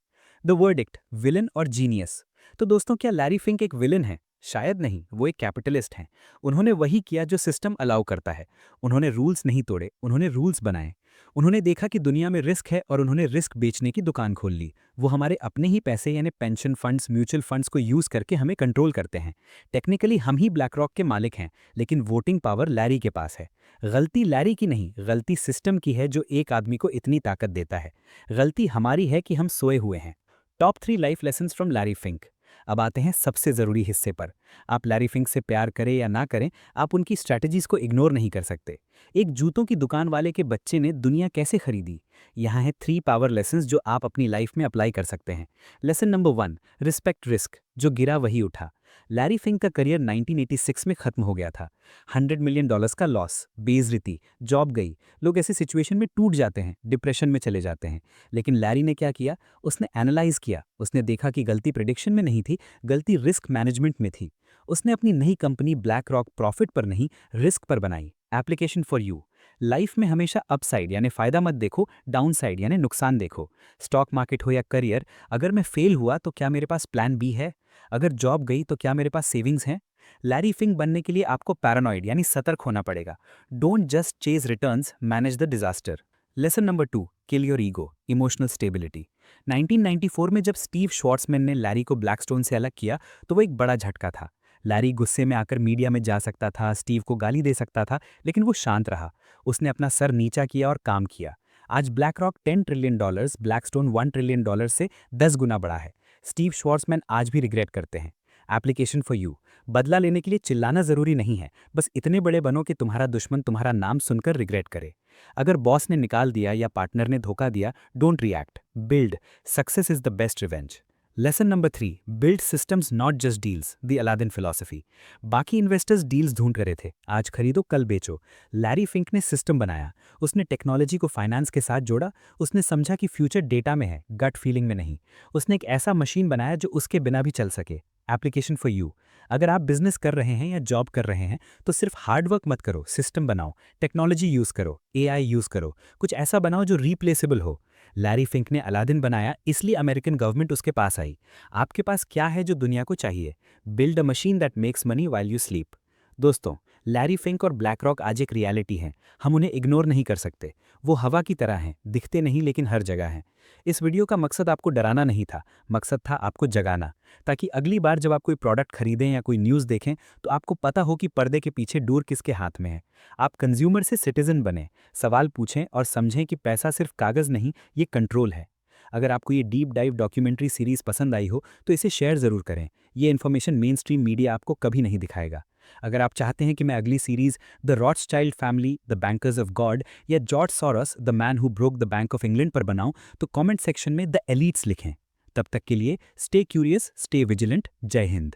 Speaker 1: द वर्डिक्ट, विलन और जीनियस। तो दोस्तों, क्या लैरी फिंक एक विलन है? शायद नहीं, वो एक कैपिटलिस्ट हैं। उन्होंने वही किया जो सिस्टम अलाउ करता है। उन्होंने रूल्स नहीं तोड़े, उन्होंने रूल्स बनाए। उन्होंने देखा कि दुनिया में रिस्क है और उन्होंने रिस्क बेचने की दुकान खोल ली। वो हमारे अपने ही पैसे यानी पेंशन फंड्स, म्यूचुअल फंड्स को यूज करके हमें कंट्रोल करते हैं। टेक्निकली हम ही ब्लैक रॉक के मालिक हैं, लेकिन वोटिंग पावर लैरी के पास है। गलती लैरी की नहीं, गलती सिस्टम की है जो एक आदमी को इतनी ताकत देता है। गलती हमारी है कि हम सोए हुए हैं। Top 3 life lessons from Larry Fink. अब आते हैं सबसे ज़रूरी हिस्से पर। आप लैरी फिंक से प्यार करें या ना करें, आप उनकी स्ट्रैटेजीज को इग्नोर नहीं कर सकते। एक जूतों की दुकान वाले के बच्चे ने दुनिया कैसे खरीदी? यहाँ है 3 पावर लेसन्स जो आप अपनी लाइफ में अप्लाई कर सकते हैं। Lesson number 1, respect risk. जो गिरा वही उठा। लैरी फिंक का करियर 1986 में खत्म हो गया था। $100 मिलियन का लॉस, बेइज्जती, जॉब गई। लोग ऐसे सिचुएशन में टूट जाते हैं, डिप्रेशन में चले जाते हैं। लेकिन लैरी ने क्या किया? उसने एनालाइज किया। उसने देखा कि गलती प्रेडिक्शन में नहीं थी, गलती रिस्क मैनेजमेंट में थी। उसने अपनी नई कंपनी ब्लैक रॉक प्रॉफिट पर नहीं, रिस्क पर बनाई। Application for you. लाइफ में हमेशा अपसाइड यानी फायदा मत देखो, डाउनसाइड यानी नुकसान देखो। स्टॉक मार्केट हो या करियर, अगर मैं फेल हुआ तो क्या मेरे पास प्लान बी है? अगर जॉब गई तो क्या मेरे पास सेविंग्स हैं? लैरी फिंक बनने के लिए आपको पैरानॉइड यानी सतर्क होना पड़ेगा। Don't just chase returns, manage the disaster. Lesson number 2, kill your ego, emotional stability. 1994 में जब स्टीव श्वार्ट्जमैन ने लैरी को ब्लैकस्टोन से अलग किया तो वो एक बड़ा झटका था। लैरी गुस्से में आकर मीडिया में जा सकता था, स्टीव को गाली दे सकता था, लेकिन वो शांत रहा। उसने अपना सर नीचा किया और काम किया। आज black rock $10 trillion, Blackstone $1 trillion से 10 गुना बड़ा है। स्टीव श्वार्ट्जमैन आज भी रिग्रेट करते हैं। Application for you. बदला लेने के लिए चिल्लाना जरूरी नहीं है, बस इतने बड़े बनो कि तुम्हारा दुश्मन तुम्हारा नाम सुनकर रिग्रेट करे। अगर बॉस ने निकाल दिया या पार्टनर ने धोखा दिया, don't react, build. Success is the best revenge. Lesson number 3, build systems not just deals, the Aladdin philosophy. बाकी इन्वेस्टर्स डील्स ढूंढ रहे थे, आज खरीदो कल बेचो। लैरी फिंक ने सिस्टम बनाया। उसने टेक्नोलॉजी को फाइनेंस के साथ जोड़ा। उसने समझा कि फ्यूचर डेटा में है, गट फीलिंग में नहीं। उसने एक ऐसा मशीन बनाया जो उसके बिना भी चल सके। Application for you. अगर आप बिजनेस कर रहे हैं या जॉब कर रहे हैं तो सिर्फ हार्डवर्क मत करो, सिस्टम बनाओ, टेक्नोलॉजी यूज करो, एआई यूज करो, कुछ ऐसा बनाओ जो रिप्लेसेबल हो। लैरी फिंक ने अलादीन बनाया, इसलिए अमेरिकन गवर्नमेंट उसके पास आई। आपके पास क्या है जो दुनिया को चाहिए? Build a machine that makes money while you sleep. दोस्तों, लैरी फिंक और ब्लैक रॉक आज एक रियलिटी है। हम उन्हें इग्नोर नहीं कर सकते। वो हवा की तरह हैं, दिखते नहीं लेकिन हर जगह हैं। इस वीडियो का मकसद आपको डराना नहीं था, मकसद था आपको जगाना, ताकि अगली बार जब आप कोई प्रोडक्ट खरीदें या कोई न्यूज़ देखें तो आपको पता हो कि पर्दे के पीछे डोर किसके हाथ में है। आप कंज्यूमर से सिटीजन बने, सवाल पूछें और समझें कि पैसा सिर्फ कागज़ नहीं, ये कंट्रोल है। अगर आपको ये डीप डाइव डॉक्यूमेंट्री सीरीज़ पसंद आई हो तो इसे शेयर ज़रूर करें। ये इन्फॉर्मेशन मेन स्ट्रीम मीडिया आपको कभी नहीं दिखाएगा। अगर आप चाहते हैं कि मैं अगली series the Rothschild family, the bankers of God या George Soros the man who broke the Bank of England पर बनाऊं तो कमेंट सेक्शन में द एलीट्स लिखें। तब तक के लिए स्टे क्यूरियस, स्टे विजिलेंट। जय हिंद।